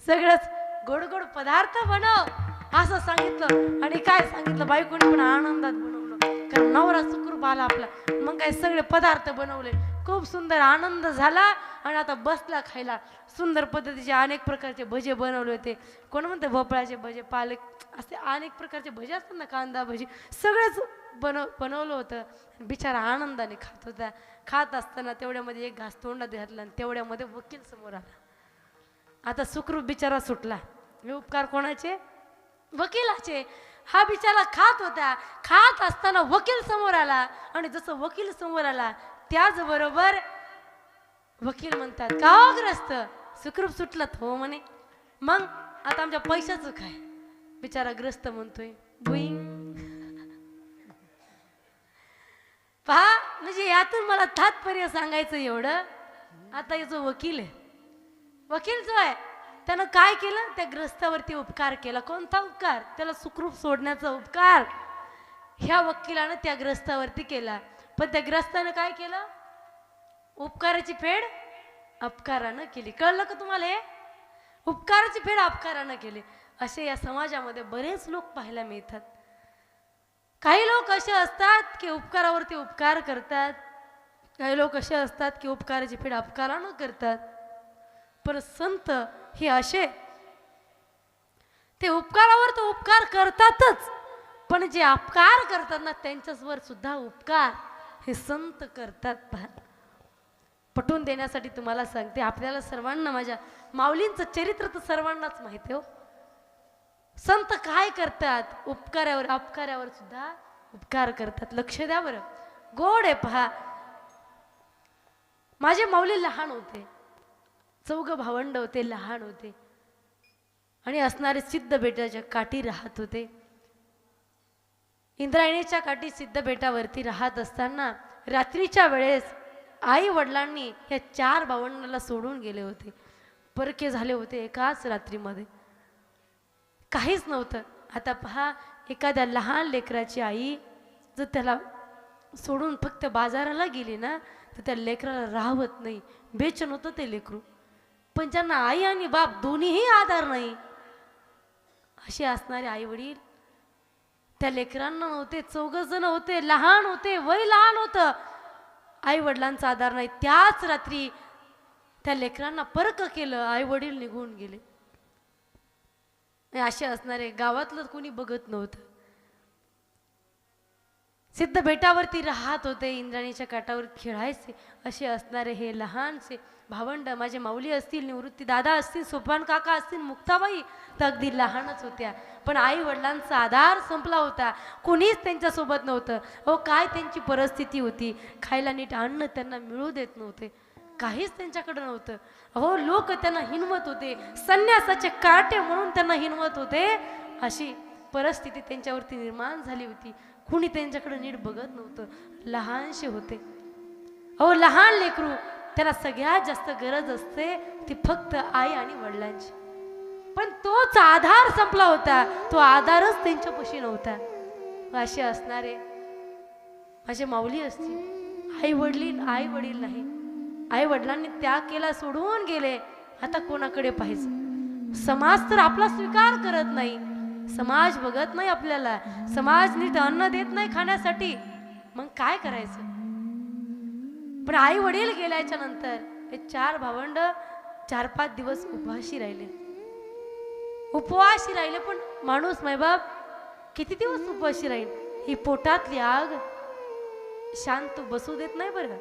[SPEAKER 1] सगळंच गोड गोड पदार्थ बनव असं सांगितलं. आणि काय सांगितलं, बायकोने पण आनंदात बनवलं, कारण नवरा सुखरूप आला आपला. मग काय सगळे पदार्थ बनवले, खूप सुंदर आनंद झाला. आणि आता बसला खायला. सुंदर पद्धतीचे अनेक प्रकारचे भजे बनवले होते. कोण म्हणते भोपळ्याचे भजे, पालक, असे अनेक प्रकारचे भजे असतात ना, कांदा भजी, सगळेच बनवलं होतं. बिचारा आनंदाने खात होता. खात असताना तेवढ्यामध्ये एक घास तोंडात घातला आणि तेवढ्यामध्ये वकील समोर आला. आता सुखरूप बिचारा सुटला. हे उपकार कोणाचे? वकिलाचे. हा बिचारा खात होता. खात असताना वकील समोर आला. आणि जसं वकील समोर आला त्याचबरोबर वकील म्हणतात, का हो ग्रस्त सुखरूप सुटलात? हो म्हणे. मग आता आमच्या पैशाचं काय? बिचारा ग्रस्त म्हणतोय भुईंग. पहा, म्हणजे यातून मला तात्पर्य सांगायचं एवढं. आता जो वकील आहे, वकील जो आहे त्यानं काय केलं, त्या ग्रस्तावरती उपकार केला. कोणता उपकार? त्याला सुखरूप सोडण्याचा उपकार ह्या वकिलानं त्या ग्रस्तावरती केला. पण त्या ग्रस्तानं काय केलं? उपकाराची फेड अपकारानं केली. कळलं का तुम्हाला? हे उपकाराची फेड अपकारानं केली. असे या समाजामध्ये बरेच लोक पाहायला मिळतात. काही लोक असे असतात की उपकारावरती उपकार करतात, काही लोक असे असतात की उपकाराची फेड अपकारानं करतात. पण संत हे असे, ते उपकारावर तर उपकार करतातच, पण जे अपकार करतात ना त्यांच्यावर सुद्धा उपकार हे संत करतात. पहा, पटवून देण्यासाठी तुम्हाला सांगते, आपल्याला सर्वांना माझ्या माऊलींचं चरित्र तर सर्वांनाच माहिती आहे. संत काय करतात? उपकारावर अपकारावर सुद्धा उपकार करतात. लक्ष द्या बरं, गोड आहे. पहा, माझे माऊली लहान होते, 4 भावंड होते, लहान होते आणि असणारे सिद्ध बेटाच्या काठी राहत होते. इंद्रायणीच्या काठी सिद्ध बेटावरती राहत असताना रात्रीच्या वेळेस आई वडिलांनी ह्या 4 भावंडाला सोडून गेले होते. परके झाले होते एकाच रात्रीमध्ये, काहीच नव्हतं. आता पहा, एखाद्या लहान लेकराची आई जर त्याला सोडून फक्त बाजाराला गेली ना तर त्या लेकराला राहत नाही. बेचैन होतं ते लेकरू. पण ज्यांना आई आणि बाप दोन्हीही आधार नाही, असे असणारे आई वडील त्या लेकरांना नव्हते. 4 जण होते, लहान होते, वय लहान होतं, आई वडिलांचा आधार नाही. त्याच रात्री त्या लेकरांना परक केलं, आई वडील निघून गेले. असे असणारे गावातलं कोणी बघत नव्हतं. सिद्ध बेटावरती राहत होते, इंद्राणीच्या काठावर खेळायचे. असे असणारे हे लहानसे भावंड, माझे माऊली असतील, निवृत्ती दादा असतील, सोपान काका असतील, मुक्ताबाई तर अगदी लहानच होत्या. पण आई वडिलांचा आधार संपला होता, कोणीच त्यांच्यासोबत नव्हतं. हो, काय त्यांची परिस्थिती होती, खायला नीट अन्न त्यांना मिळू देत नव्हते, काहीच त्यांच्याकडे नव्हतं. हो, लोक त्यांना हिनवत होते, संन्यासाचे काटे म्हणून त्यांना हिनवत होते. अशी परिस्थिती त्यांच्यावरती निर्माण झाली होती. कुणी त्यांच्याकडे नीट बघत नव्हतं. लहानशे होते. अहो लहान लेकरू, त्याला सगळ्यात जास्त गरज असते ती फक्त आई आणि वडिलांची. पण तोच आधार संपला होता, तो आधारच त्यांच्यापाशी नव्हता. असे असणारे माझे माऊली असतील. आई वडील नाही. आई वडिलांनी त्याग केला, सोडून गेले. आता कोणाकडे पाहायचं? समाज तर आपला स्वीकार करत नाही, समाज बघत नाही आपल्याला, समाज नीट अन्न देत नाही खाण्यासाठी. मग काय करायचं? पण आई वडील गेल्याच्या नंतर हे 4 भावंड 4-5 दिवस उपवाशी राहिले. पण माणूस मायबाप किती दिवस उपवाशी राहील? ही पोटातली आग शांत बसू देत नाही बरं.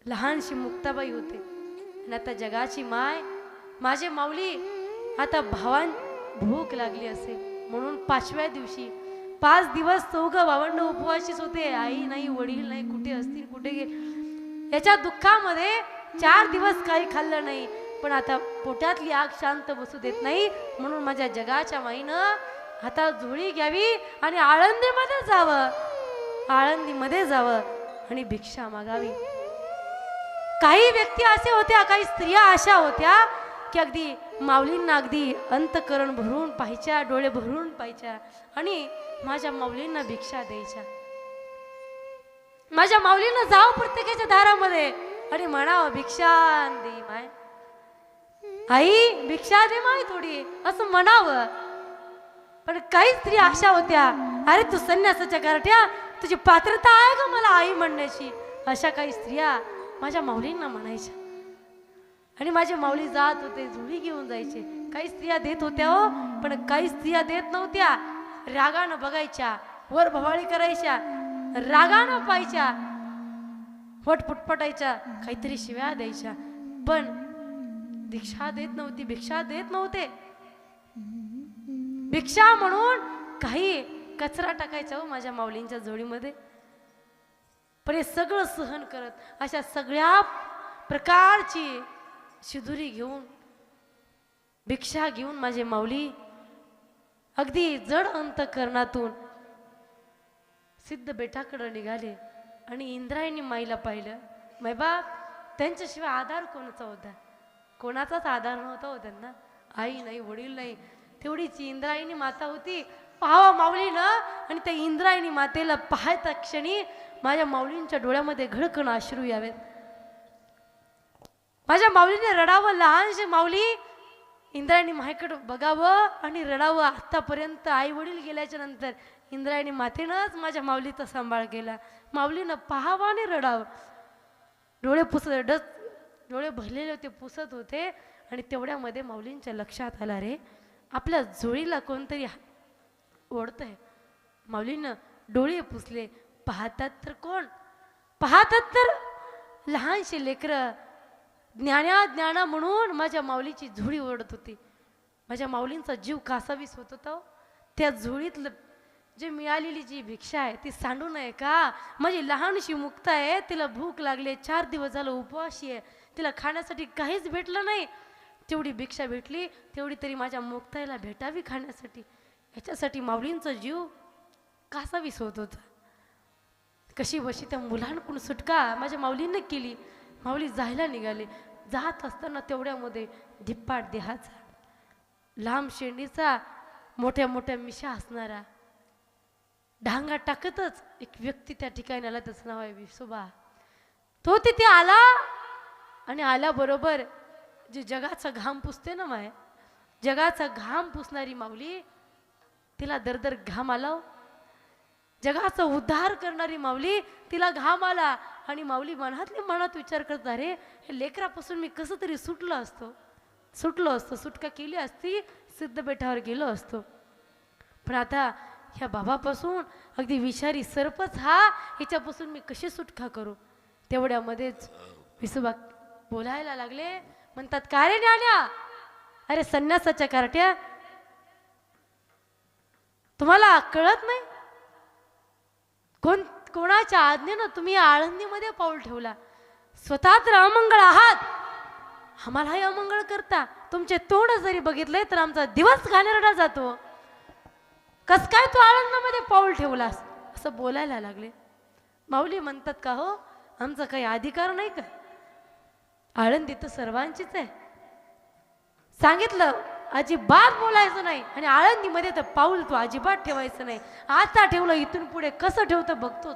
[SPEAKER 1] लहानशी मुक्ताबाई होते आणि आता जगाची माय. माझे माऊली आता भूक लागली असेल म्हणून 5व्या दिवशी 5 दिवस 4 भावंड उपवाशीच होते. आई नाही, वडील नाही, कुठे असतील, कुठे गेले याच्या दुःखामध्ये 4 दिवस काही खाल्लं नाही. पण आता पोटातली आग शांत बसू देत नाही म्हणून माझ्या जगाच्या माईनं आता झोळी घ्यावी आणि आळंदीमध्ये जावं आणि भिक्षा मागावी. काही व्यक्ती असे होत्या, काही स्त्रिया अशा होत्या की अगदी माऊलींना अगदी अंतकरण भरून पाहायच्या, डोळे भरून पाहायच्या आणि माझ्या माऊलींना भिक्षा द्यायच्या. माझ्या माऊलींना जाव प्रत्येकाच्या दारामध्ये आणि म्हणावं, भिक्षा दे माय, आई भिक्षा दे माय थोडी, असं म्हणावं. पण काही स्त्री अशा होत्या, अरे तू संन्यासाच्या घरट्या, तुझी पात्रता आहे का मला आई म्हणण्याची? अशा काही स्त्रिया माझ्या माऊलींना म्हणायच्या आणि माझे माऊली जात होते, झोळी घेऊन जायचे. काही स्त्रिया देत होत्या हो, पण काही स्त्रिया देत नव्हत्या. रागानं बघायच्या, वर भवाळी करायच्या, रागानं पाहायच्या, वट पुटपटायच्या, काहीतरी शिव्या द्यायच्या, पण भिक्षा देत नव्हती, भिक्षा देत नव्हते. भिक्षा म्हणून काही कचरा टाकायचा हो माझ्या माऊलींच्या झोळीमध्ये. पण हे सगळं सहन करत, अशा सगळ्या प्रकारची शिदुरी घेऊन, भिक्षा घेऊन माझे माऊली अगदी जड अंतकरणातून सिद्ध बेटाकडे निघाले आणि इंद्रायणी माईला पाहिलं. मायबाप त्यांच्याशिवाय आधार कोणाचा होता? कोणाचाच आधार नव्हता हो त्यांना. आई नाही, वडील नाही, तेवढीची इंद्रायणी माता होती. पाहावा माऊलीनं, आणि त्या इंद्रायणी मातेला पाहता क्षणी माझ्या माऊलींच्या डोळ्यामध्ये घडकण अश्रू यावेत. माझ्या माऊलीने रडावं, लहानशी माऊली इंद्रायणी मायकडे बघावं आणि रडावं. आतापर्यंत आई वडील गेल्याच्या नंतर इंद्रायणी मातेनंच माझ्या माऊलीचा सांभाळ केला. माऊलीनं पाहावं आणि रडावं. डोळे डोळे भरलेले होते, पुसत होते आणि तेवढ्यामध्ये माऊलींच्या लक्षात आला, रे आपल्या झोळीला कोणतरी ओढतंय. माऊलीनं डोळे पुसले, पाहतात तर कोण? पाहतात तर लहानशी लेकरं ज्ञाना म्हणून माझ्या माऊलीची झोळी ओढत होती. माझ्या माऊलींचा जीव कासावीस होत होता. त्या झोळीतलं जे मिळालेली जी भिक्षा आहे ती सांडू नये का? माझी लहानशी मुक्ता आहे, तिला भूक लागली, 4 दिवस झालं उपवाशी आहे, तिला खाण्यासाठी काहीच भेटलं नाही. तेवढी भिक्षा भेटली, तेवढी तरी माझ्या मुक्ताईला भेटावी खाण्यासाठी. याच्यासाठी माऊलींचा जीव कासावीस होत होता. कशी बशी त्या मुलांकडून सुटका माझ्या माऊलींनी केली. माऊली जायला निघाले. जात असताना तेवढ्यामध्ये धिप्पाड देहाचा, लांब शेंडीचा, मोठ्या मोठ्या मिशा असणारा, ढांगा टाकतच एक व्यक्ती त्या ठिकाणी आला. त्याचं नाव आहे विसोबा. तो तिथे आला आणि आल्याबरोबर जे जगाचा घाम पुसते ना माय, जगाचा घाम पुसणारी माऊली, तिला दरदर घाम आला. जगाचा उद्धार करणारी माऊली, तिला घाम आला आणि माऊली मनात विचार करत, अरे हे लेकरापासून मी कसं तरी सुटलो असतो, सुटका केली असती, सिद्ध बेटावर गेलो असतो. पण आता ह्या बाबापासून, अगदी विषारी सर्पच हा, हिच्यापासून मी कशी सुटका करू? तेवढ्यामध्येच विसोबा बोलायला लागले. म्हणतात, का रे न्याण्या, अरे संन्यासाच्या कार्ट्या, तुम्हाला कळत नाही? कोणाच्या आज्ञेनं तुम्ही आळंदीमध्ये पाऊल ठेवला? स्वतः तर अमंगळ आहात, आम्हालाही अमंगळ करता. तुमचे तोंड जरी बघितले तर आमचा दिवस घाणेरडा जातो. कस काय तू आळंदामध्ये पाऊल ठेवलास असं बोलायला लागले. माऊली म्हणतात का हो आमचा काही अधिकार नाही का? आळंदी तर सर्वांचीच आहे. सांगितलं अजिबात बोलायचं नाही आणि आळंदीमध्ये तर पाऊल तू अजिबात ठेवायचं नाही. आता ठेवलं इथून पुढे कसं ठेवतं बघतोच.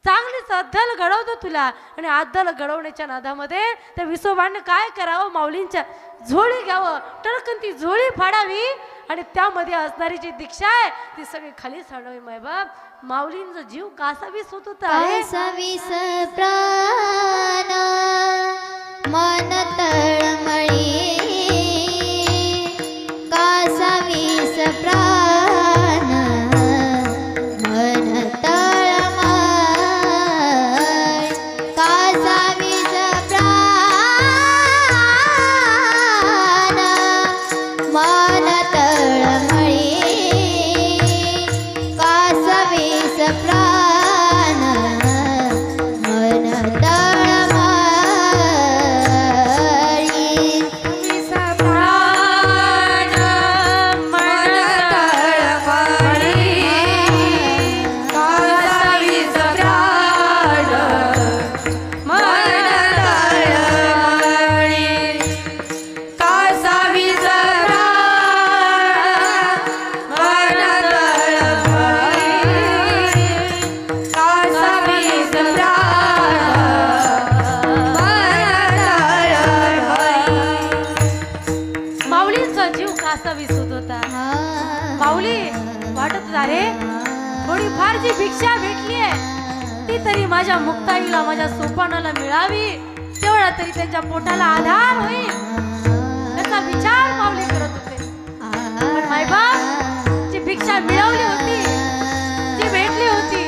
[SPEAKER 1] चांगलीच अद्दल घडवतो तुला आणि अद्दल घडवण्याच्या नादामध्ये त्या विसोबाने काय करावं माऊलींच्या झोळी घ्यावं टणकन ती झोळी फाडावी आणि त्यामध्ये असणारी जी दीक्षा आहे ती सगळी खाली सांडावी. मायबाप माऊलींचा जीव कासावीस होत होता रे.
[SPEAKER 2] कासावीस प्राण मन तळमळी कासावीस प्राण मन तळमळी कासावीस प्राण मन तळमळी कासावीस प्राण मन तळमळी
[SPEAKER 3] प्राण मन तळमळी कासावीस प्राण मन तळमळी कासावीस प्राण मन तळमळी कासावीस
[SPEAKER 1] माऊलींचा जीव कासावीस होत होता. माऊली वाटत होता रे थोडीफार जी भिक्षा भेटलीये ती तरी माझ्या मुक्ताईला माझ्या सोपानाला मिळावी तेवढा तरी त्यांच्या पोटाला आधार होईल त्याचा विचार माऊली करत होते. पण मायबाप जी भिक्षा मिळवली होती जी भेटली होती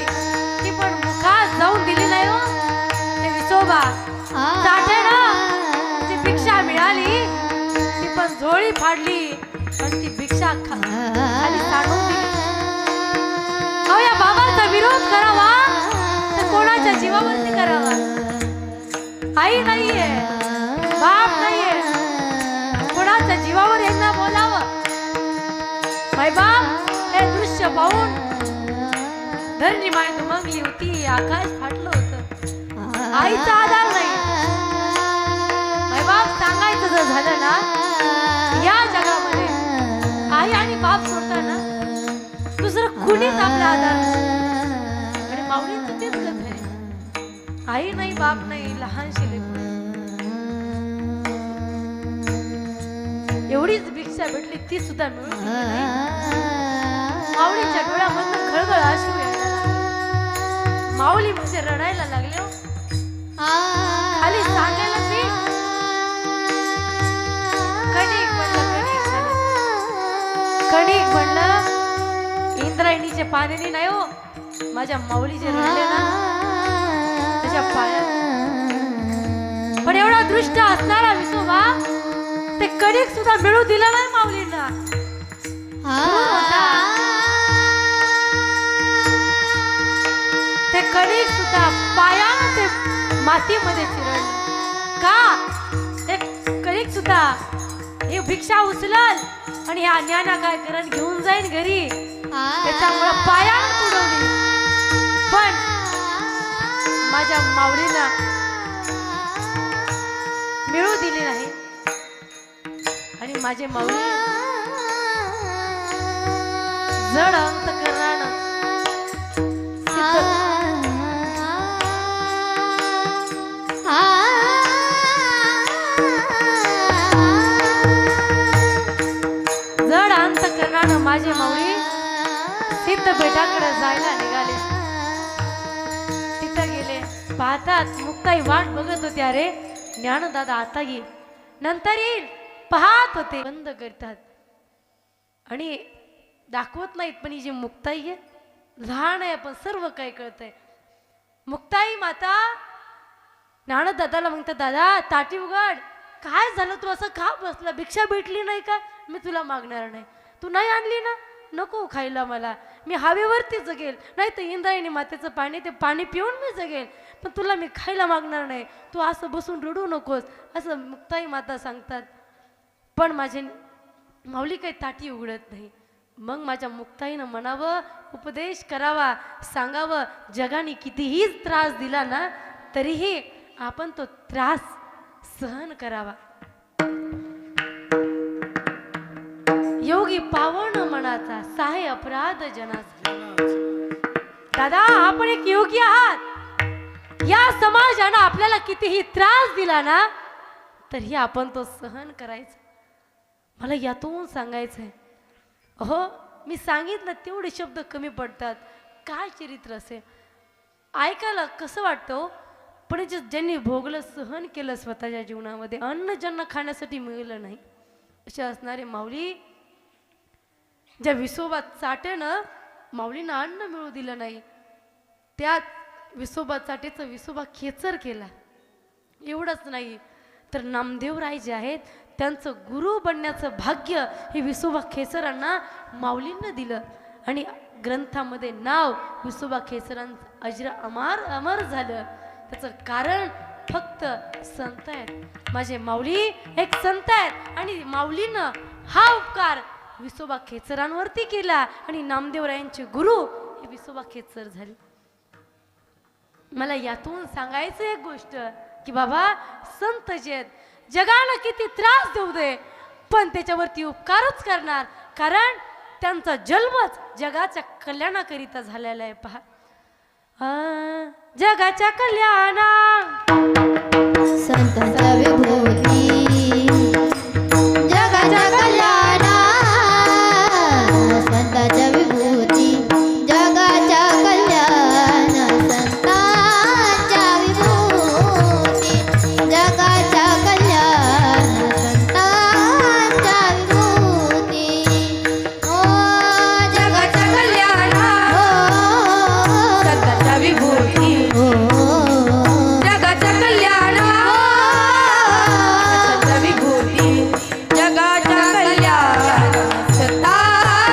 [SPEAKER 1] ती पण मुखात जाऊन दिली नाही हो. ते विसोबा साठे ना जी भिक्षा मिळाली ती पण झोळी फाडली आणि ती भिक्षा खाली सांडून दिली. अहो या बाबाचा विरोध करावा तर कोणाच्या जीवावरती करावा? आई नाहीये बाप नाहीये कोणाच्या जीवावर यांना बोलावं? मायबाप हे दृश्य पाहून धरणी माय दुमंगली होती आकाश फाटलं होतं. आईचा आधार नाही. मायबाप सांगायचं जर झालं ना या जगामध्ये आई आणि बाप सोडताना दुसरं कुणीच आपला आधार नसतं. आणि माऊलींचं तेच गत आहे. आई नाही बाप नाही लहानशी लेकरं. एवढीच भिक्षा भेटली ती सुद्धा मिळून दिली नाही. माऊलीच्या डोळ्यामधून खळखळ अश्रू यायला लागले. माऊली म्हणजे रडायला लागले हो. खाली सांगायला मी कणिक म्हणलं कणिक झालं. कणिक म्हणलं इंद्रायणीचे पाण्याने नाही हो माझ्या माऊलीचे रडले ना त्याच्या पायात. पण एवढा दृष्ट असणारा विसोबा ते कणिक सुद्धा मिळू दिलं नाही माऊलींना. ते कणिक सुद्धा पायानं ते मातीमध्ये चिरडलं. का ते कणिक सुद्धा हे भिक्षा उचलल आणि ह्या ज्ञाना काय करण घेऊन जाईन घरी त्याच्यामुळे पायानं तुडवली. पण माझ्या माऊलीला मिळू दिली नाही आणि माझे माऊली जड अंतकरणानं जड अंतकरणानं माझे माऊली सिद्ध बेटाकडे जायला निघाले. तिथं गेले पाहतात मुक्ताई वाट बघत होती. अरे ज्ञानदादा आता येईल नंतर येईल पाहत होते. बंद करतात आणि दाखवत नाहीत. पण ही जी मुक्ताई आहे लहान आहे पण सर्व काही कळतंय. मुक्ताई माता ज्ञानदादाला म्हणतात दादा ताटी उघड. काय झालं तू असं का बसला? भिक्षा भेटली नाही का? मी तुला मागणार नाही. तू नाही आणली ना नको खायला मला. मी हवेवरती जगेल नाही तर इंद्रायणी मातेचं पाणी ते पाणी पिऊन मी जगेल पण तुला मी खायला मागणार नाही. तू असं बसून रडू नकोस असं मुक्ताई माता सांगतात. पण माझे माऊली काही ताटी उघडत नाही. मग माझ्या मुक्ताईनं म्हणावं, उपदेश करावा, सांगावं, जगाने कितीही त्रास दिला ना तरीही आपण तो त्रास सहन करावा. योगी पावन मनाचा, सहाय अपराध जनाचा. दादा, आपण एक योगी आहात. या समाजानं आपल्याला कितीही त्रास दिला ना तरी आपण तो सहन करायचा. मला यातून सांगायचंय, हो मी सांगितलं तेवढे शब्द कमी पडतात. काय चरित्र असेल, ऐकायला कसं वाटतं. पण ज्यांनी भोगलं, सहन केलं स्वतःच्या जीवनामध्ये, अन्न ज्यांना खाण्यासाठी मिळालं नाही असे असणारे माऊली, ज्या विसोबा चाट्यानं माऊलीनं अन्न मिळू दिलं नाही, त्या विसोबा चाटेचं विसोबा खेचर केला. एवढंच नाही तर नामदेवराय जे आहेत त्यांचं गुरु बनण्याचं भाग्य हे विसोबा खेचरांना माऊलींना दिलं. आणि ग्रंथामध्ये नाव विसोबा खेचरांचं अमर झालं. त्याचं कारण फक्त संत आहेत. माझे माऊली एक संत आहेत आणि माऊलीनं हा उपकार विसोबा खेचरांवरती केला आणि नामदेवरायांचे गुरु हे विसोबा खेचर झाले. मला यातून सांगायचं एक गोष्ट की बाबा, संत जे आहेत जगाला किती त्रास देऊ दे पण त्याच्यावरती उपकारच करणार, कारण त्यांचा जन्मच जगाच्या कल्याणाकरिता झालेला आहे. पहा, जगाच्या कल्याणा
[SPEAKER 2] संतांचा विभूती, जगाच्या कल्याणा संतांच्या विभूती, जगाच्या कल्याण संतांच्या विभूती, जगाच्या कल्याण संतांच्या विभूती. ओ
[SPEAKER 3] जगाच्या कल्याणा संतांच्या विभूती, जगाच्या कल्याणा संतांच्या विभूती, जगाच्या कल्याण संतांच्या विभूती,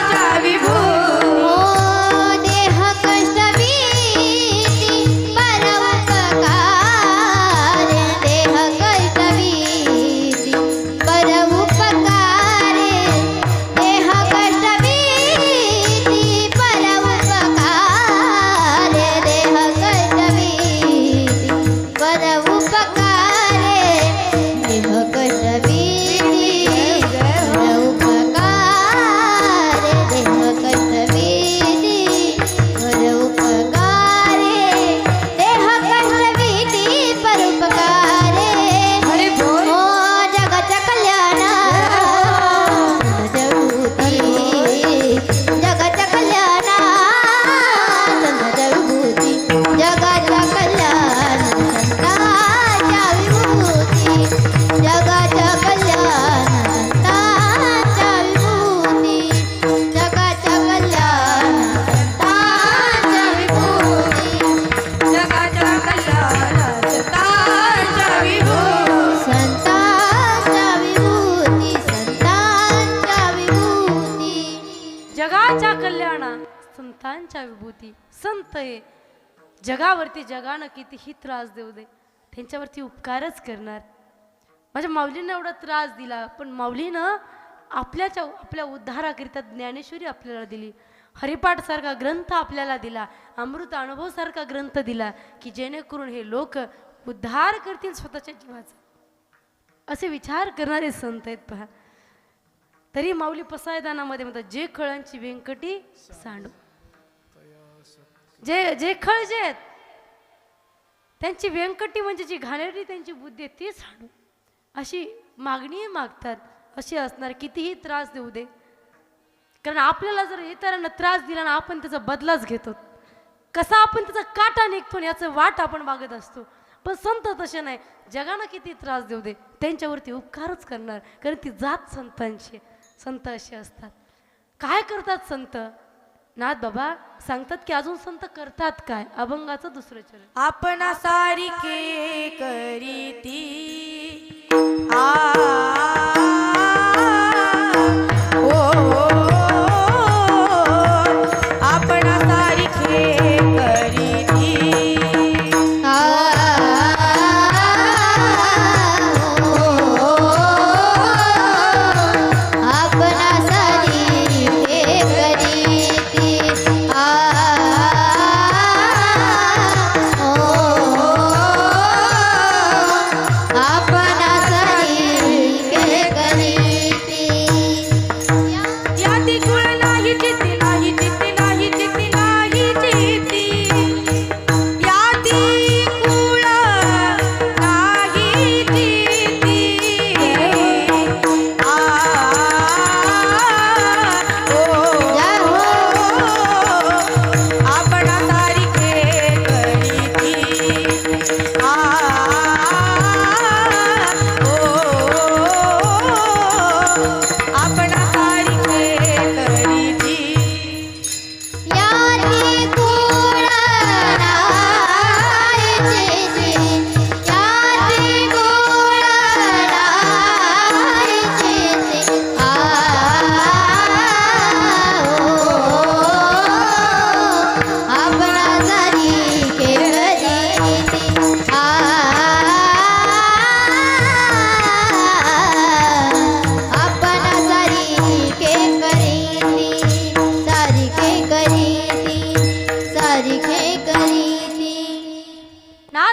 [SPEAKER 3] जगाच्या कल्याण संतांच्या विभूती.
[SPEAKER 2] ओ देह कष्ट भीती परोपकार, देह कष्ट भीती परोपकार, देह कष्ट भीती परोपकार, देह कष्ट भीती परोपकार, देह कष्ट भीती परोपकार, देह कष्ट भीती परोपकार, देह कष्ट भीती परोपकार.
[SPEAKER 3] हरे बोल.
[SPEAKER 2] ओ जगाच्या कल्याण जगाच्या कल्याण संतांच्या विभूती, जगाच्या कल्याण संतांच्या विभूती, जगाच्या कल्याण संतांच्या विभूती, जगाच्या कल्याण संतांच्या विभूती,
[SPEAKER 3] जगाच्या कल्याण संतांच्या विभूती,
[SPEAKER 2] संतांच्या विभूती, संतांच्या विभूती.
[SPEAKER 1] जगाच्या कल्याणा संतांच्या विभूती. संत हे जगावरती जगानं कितीही त्रास देऊ दे त्यांच्यावरती उपकारच करणार. माझ्या माऊलीनं एवढा त्रास दिला पण माऊलीनं आपल्या उद्धाराकरिता ज्ञानेश्वरी आपल्याला दिली, हरिपाठ सारखा ग्रंथ आपल्याला दिला, अमृत अनुभव सारखा ग्रंथ दिला की जेणेकरून हे लोक उद्धार करतील स्वतःच्या जीवाचा. असे विचार करणारे संत आहेत. पहा, तरी माऊली पसायदानामध्ये म्हणतात, जे खळांची व्यंकटी सांडू, जे खळ जे आहेत त्यांची व्यंकटी म्हणजे जी घाणेरडी त्यांची बुद्धी आहे ती सांडू, अशी मागणी मागतात. अशी असणार कितीही त्रास देऊ दे, कारण आपल्याला जर इतरांना त्रास दिला ना आपण त्याचा बदलाच घेतो. कसा आपण त्याचा काटा निघतो याचं वाट आपण मागत असतो. पण संत तसे नाही, जगानं किती त्रास देऊ दे त्यांच्यावरती उपकारच करणार, कारण ती जात संतांची. संत असे असतात. काय करतात संत? नाथ बाबा सांगतात की अजून संत करतात काय. अभंगाचं दुसरं चरण.
[SPEAKER 3] आपण सारिके करीती आपण सारिके करीती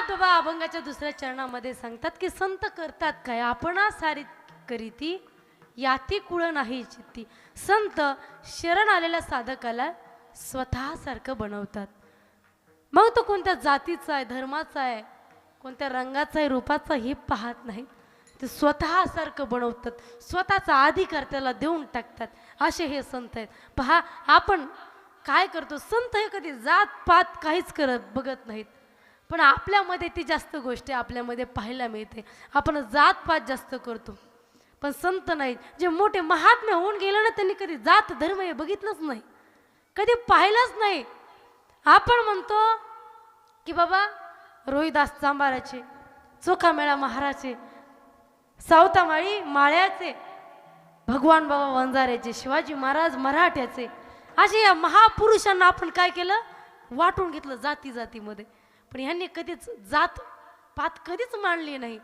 [SPEAKER 1] बाबा अभंगाच्या दुसऱ्या चरणामध्ये सांगतात की संत करतात काय आपणा सारी करीती याती कुळ नाही चित्ती. संत शरण आलेल्या साधकाला स्वतःसारखं बनवतात. मग तो कोणत्या जातीचा आहे, धर्माचा आहे, कोणत्या रंगाचा आहे, रूपाचा हे पाहत नाही. ते स्वतःसारखं बनवतात, स्वतःचा अधिकार त्याला देऊन टाकतात. असे हे संत आहेत. पहा आपण काय करतो, संत हे कधी जात पात काहीच बघत नाहीत. पण आपल्यामध्ये ती जास्त गोष्टी आपल्यामध्ये पाहायला मिळते. आपण जात पात जास्त करतो, पण संत नाहीत. जे मोठे महात्मे होऊन गेले ना, त्यांनी कधी जात धर्म हे बघितलंच नाही, कधी पाहिलंच नाही. आपण म्हणतो की बाबा रोहिदास चांभाराचे, चोखामेळा महाराजचे, सावतामाळी माळ्याचे, भगवान बाबा वंजाऱ्याचे, शिवाजी महाराज मराठ्याचे, असे या महापुरुषांना आपण काय केलं, वाटून घेतलं जाती जातीमध्ये. पण ह्यांनी कधीच जात पात कधीच मांडली नाही.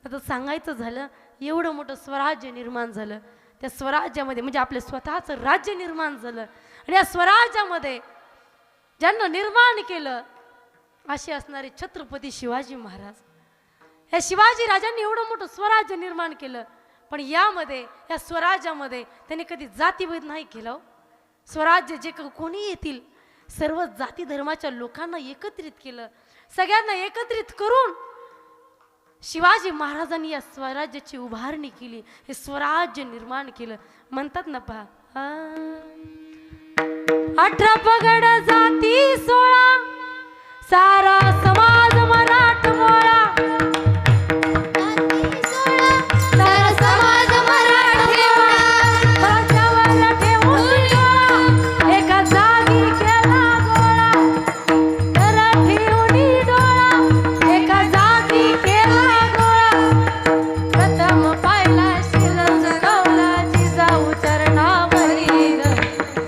[SPEAKER 1] आता सांगायचं झालं, एवढं मोठं स्वराज्य निर्माण झालं, त्या स्वराज्यामध्ये म्हणजे आपलं स्वतःचं राज्य निर्माण झालं. आणि या स्वराज्यामध्ये ज्यांना निर्माण केलं असे असणारे छत्रपती शिवाजी महाराज. या शिवाजी राजांनी एवढं मोठं स्वराज्य निर्माण केलं, पण यामध्ये या स्वराज्यामध्ये त्यांनी कधी जातीभेद नाही केला. स्वराज्य जे कोणी येतील सर्व जाती धर्माच्या लोकांना एकत्रित केलं. सगळ्यांना एकत्रित करून शिवाजी महाराजांनी या स्वराज्याची उभारणी केली, हे स्वराज्य निर्माण केलं. म्हणतात ना पहा, 18 पगड जाती 16 सारा समाज मराठमोळा.
[SPEAKER 2] सारा समाज मराठमोळा.
[SPEAKER 1] हातावर ठेवून डोळा, एका जागी केला गोळा. तर ठेवून डोळा, एका जागी केला गोळा. प्रथम पाहिला शिरज कवला जिजाऊ चरणावरी ग.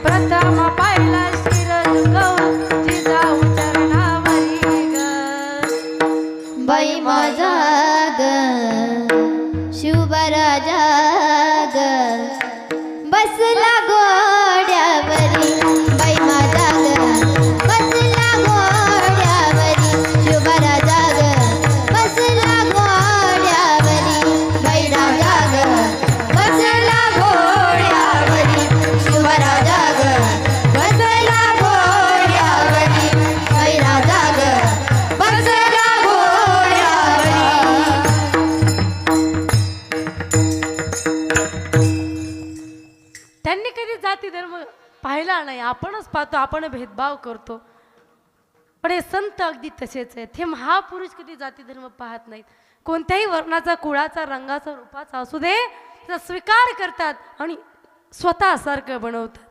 [SPEAKER 1] प्रथम पाहिला शिरज कवला जिजाऊ चरणावरी ग.
[SPEAKER 2] बाई माझा ग शिवबराजा ग बसला घोड्यावरी. बाई माझा ग बसला घोड्यावरी. शिवबराजा ग बसला घोड्यावरी. बाई राजा ग बसला घोड्यावरी. शिवबराजा ग बसला घोड्यावरी. बाई राजा ग बसला घोड्यावरी.
[SPEAKER 1] त्यांनी कधी जाती धर्म पाहिला नाही. आपणच पाहतो, आपण भेदभाव करतो. पण हे संत अगदी तसेच आहेत. हे महापुरुष कधी जाती धर्म पाहत नाहीत. कोणत्याही वर्णाचा, कुळाचा, रंगाचा, रूपाचा असू दे, त्याचा स्वीकार करतात आणि स्वतःसारखं बनवतात.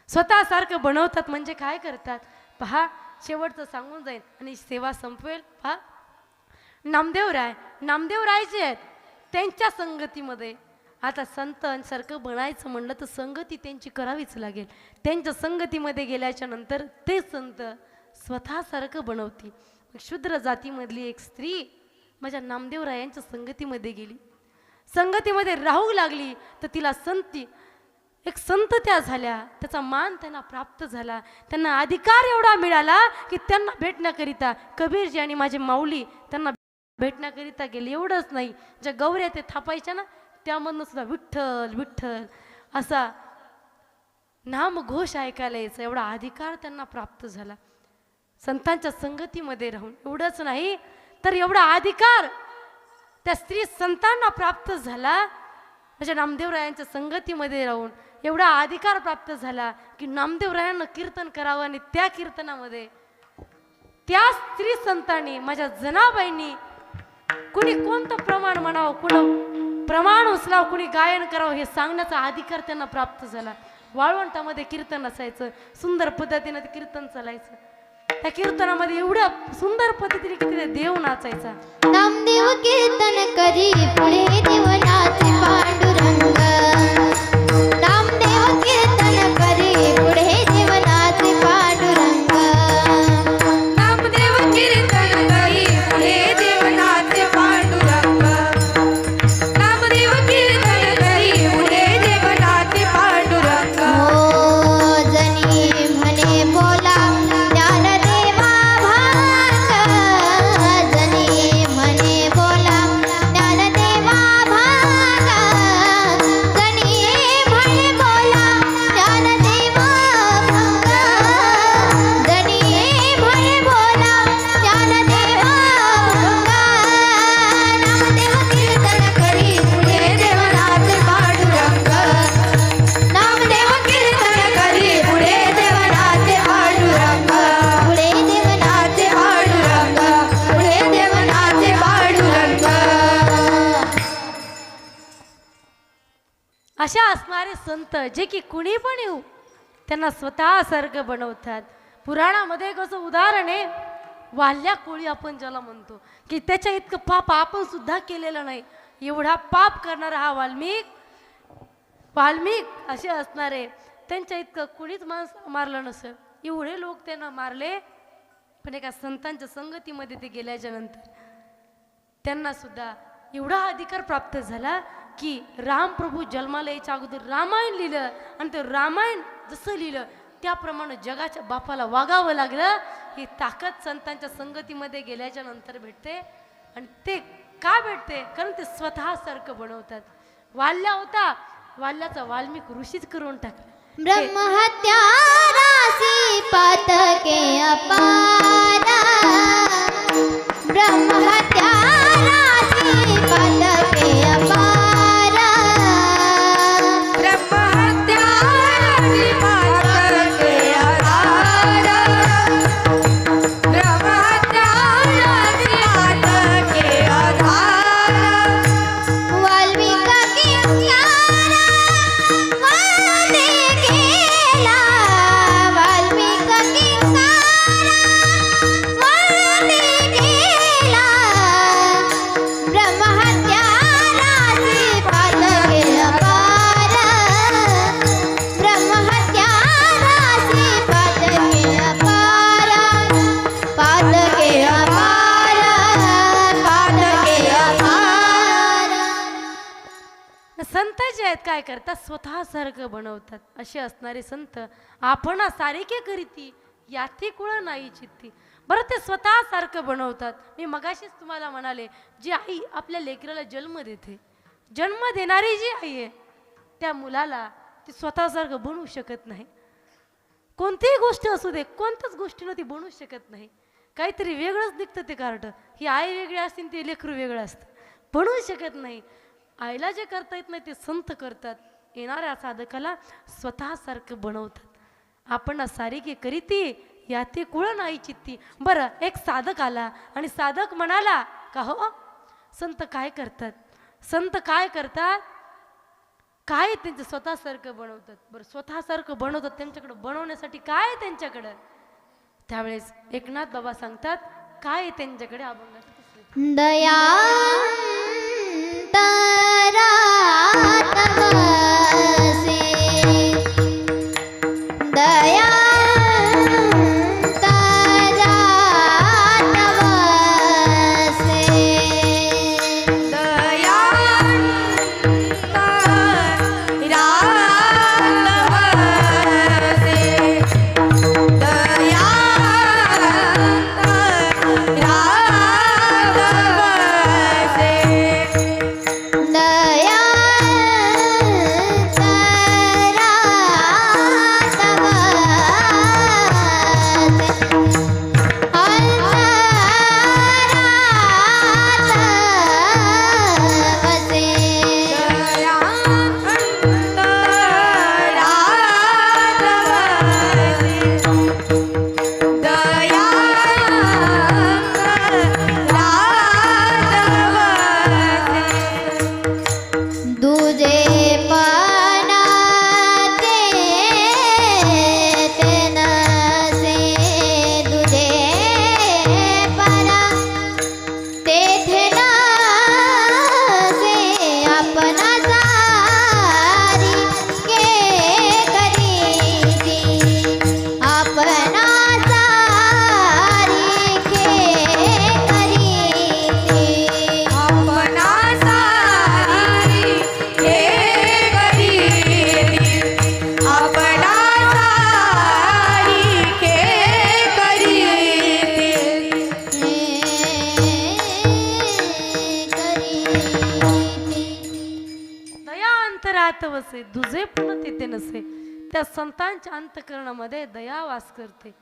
[SPEAKER 1] स्वतःसारखं बनवतात म्हणजे काय करतात पहा. शेवटचं सांगून जाईल आणि सेवा संपवेल. पहा, नामदेवराय जे आहेत त्यांच्या संगतीमध्ये आता संतांसारखं बनायचं म्हणलं तर संगती त्यांची करावीच लागेल. त्यांच्या संगतीमध्ये गेल्याच्या नंतर ते संत स्वतःसारखं बनवतील. शूद्र जातीमधली एक स्त्री माझ्या नामदेवरायांच्या संगतीमध्ये गेली, संगतीमध्ये राहू लागली, तर तिला एक संत त्या झाल्या. त्याचा मान त्यांना प्राप्त झाला. त्यांना अधिकार एवढा मिळाला की त्यांना भेटण्याकरिता कबीरजी आणि माझे माऊली त्यांना भेटण्याकरिता गेले. एवढंच नाही, ज्या गौऱ्या ते थापायच्या ना त्यामधनं सुद्धा विठ्ठल विठ्ठल असा नामघोष ऐकायला यायचा, एवढा अधिकार त्यांना प्राप्त झाला संतांच्या संगतीमध्ये राहून. एवढंच नाही तर एवढा अधिकार त्या स्त्री संतांना प्राप्त झाला. म्हणजे नामदेवरायांच्या संगतीमध्ये राहून एवढा अधिकार प्राप्त झाला की नामदेवरायांना कीर्तन करावं आणि त्या कीर्तनामध्ये त्या स्त्री संतांनी माझ्या जनाबाईंनी कुणी कोणतं प्रमाण म्हणावं, कुणं प्रमाण उचलावं, कुणी गायन करावं हे सांगण्याचा अधिकार त्यांना प्राप्त झाला. वाळवंटामध्ये कीर्तन असायचं, सुंदर पद्धतीनं ते कीर्तन चालायचं. त्या कीर्तनामध्ये एवढ्या सुंदर पद्धतीने किती देव नाचायचा.
[SPEAKER 2] नामदेव कीर्तन करी पुढे देवनाचे पांडुरंग. नामदेव कीर्तन करी पुढे देवनाचे पांडुरंग.
[SPEAKER 3] नामदेव कीर्तन करी पुढे देवनाचे पांडुरंग. नामदेव कीर्तन करी पुढे देवनाचे पांडुरंग.
[SPEAKER 2] हो जनी म्हणे बोला ज्ञानदेवा भांग.
[SPEAKER 1] अशा असणारे संत जे की कुणी पण येऊ त्यांना स्वतःसारखं बनवतात. पुराणामध्ये एक असं उदाहरण आहे, वाल्या कोळी आपण ज्याला म्हणतो, की त्याच्या इतकं पाप आपण सुद्धा केलेलं नाही. एवढा पाप करणारा हा वाल्मिक असे असणारे, त्यांच्या इतकं कुणीच माणूस मारलं नसेल. एवढे लोक त्यांना मारले, पण एका संतांच्या संगतीमध्ये ते गेल्याच्या नंतर त्यांना सुद्धा एवढा अधिकार प्राप्त झाला की रामप्रभू जन्माला यायच्या अगोदर रामायण लिहिलं, आणि ते रामायण जसं लिहिलं त्याप्रमाणे जगाच्या बापाला वागावं लागलं. ही ताकद संतांच्या संगतीमध्ये गेल्याच्या नंतर भेटते. आणि ते का भेटते? कारण ते स्वतःसारखं बनवतात. वाल्या होता, वाल्याचा वाल्मिक ऋषीच करून टाकला.
[SPEAKER 2] ब्रह्महत्या राशी पातके अपारा, ब्रह्महत्या राशी पातके अपारा,
[SPEAKER 3] ब्रह्महत्या राशी पातके अपारा, ब्रह्महत्या राशी पातके अपारा,
[SPEAKER 2] वाल्मिक किंकारा वादे केला, वाल्मिक किंकारा वादे केला, ब्रह्महत्या राशी पातके अपारा, ब्रह्महत्या राशी पातके अपारा, पातके अपारा, पातके अपारा.
[SPEAKER 1] संत जे आहेत काय करतात? स्वतःसारखं बनवतात. असे असणारे संत आपणा सारिके करीती याती कुळ नाही चित्ती. बरं, ते स्वतःसारखं बनवतात. मी मगाशीच तुम्हाला म्हणाले, जी आई आपल्या लेकराला जन्म देते, जन्म देणारी जी आई आहे त्या मुलाला ती स्वतःसारखं बनवू शकत नाही. कोणतीही गोष्ट असू दे, कोणत्याच गोष्टीनं ती बनवू शकत नाही. काहीतरी वेगळंच निघतं ते कार्ट. ही आई वेगळी असते, ते लेकरू वेगळं असतं, बनवू शकत नाही. आईला जे करता येत नाही ते संत करतात. येणाऱ्या साधकाला स्वतःसारखं बनवतात. आपण सारिके करीती याते कुळ नाही चित्ती. बरं, एक साधक आला आणि साधक म्हणाला का हो संत काय करतात? संत काय करतात? काय त्यांचं स्वतःसारखं बनवतात. बरं, स्वतःसारखं बनवतात, त्यांच्याकडं बनवण्यासाठी काय आहे त्यांच्याकडं? त्यावेळेस एकनाथ बाबा सांगतात काय आहे त्यांच्याकडे. अभंगाचं पुस्तक. वसे दुजे पण तेथे नसे. त्या संतांच्या अंतकरणामध्ये दया वास करते.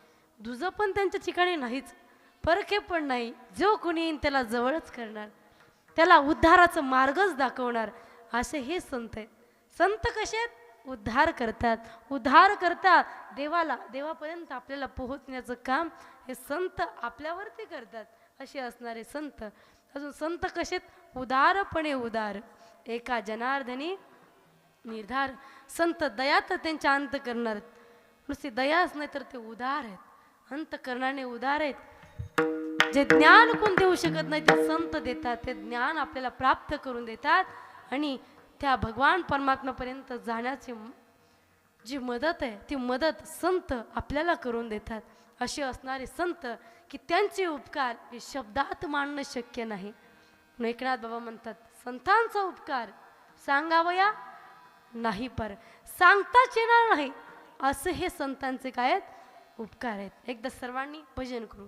[SPEAKER 1] दुजं पण त्यांच्या ठिकाणी नाहीच, परखे पण नाही. जो कोणी येईन त्याला जवळच करणार, त्याला उद्धाराचा मार्गच दाखवणार, असे हे संत आहेत. संत कसे आहेत? उद्धार करतात. उद्धार करतात, देवापर्यंत आपल्याला पोहोचण्याचं काम हे संत आपल्यावरती करतात. असे असणारे संत. अजून संत कसे आहेत? उदारपणे उदार. एका जनार्दनी निर्धार. संत दया तर त्यांच्या अंत करणार आहेत. नुसती दयाच नाही तर ते उदार आहेत, अंतकरणाने उदार आहेत. जे ज्ञान कोण देऊ शकत नाही ते संत देतात. ते ज्ञान आपल्याला प्राप्त करून देतात आणि त्या भगवान परमात्म्यापर्यंत जाण्याची जी मदत आहे ती मदत संत आपल्याला करून देतात. असे असणारे संत की त्यांचे उपकार हे शब्दात मांडणं शक्य नाही. म्हणून एकनाथ बाबा म्हणतात संतांचा उपकार सांगावया नाही, पर सांगताच येणार नाही असं हे संतांचे काय आहेत उपकार आहेत. एकदा सर्वांनी भजन करू.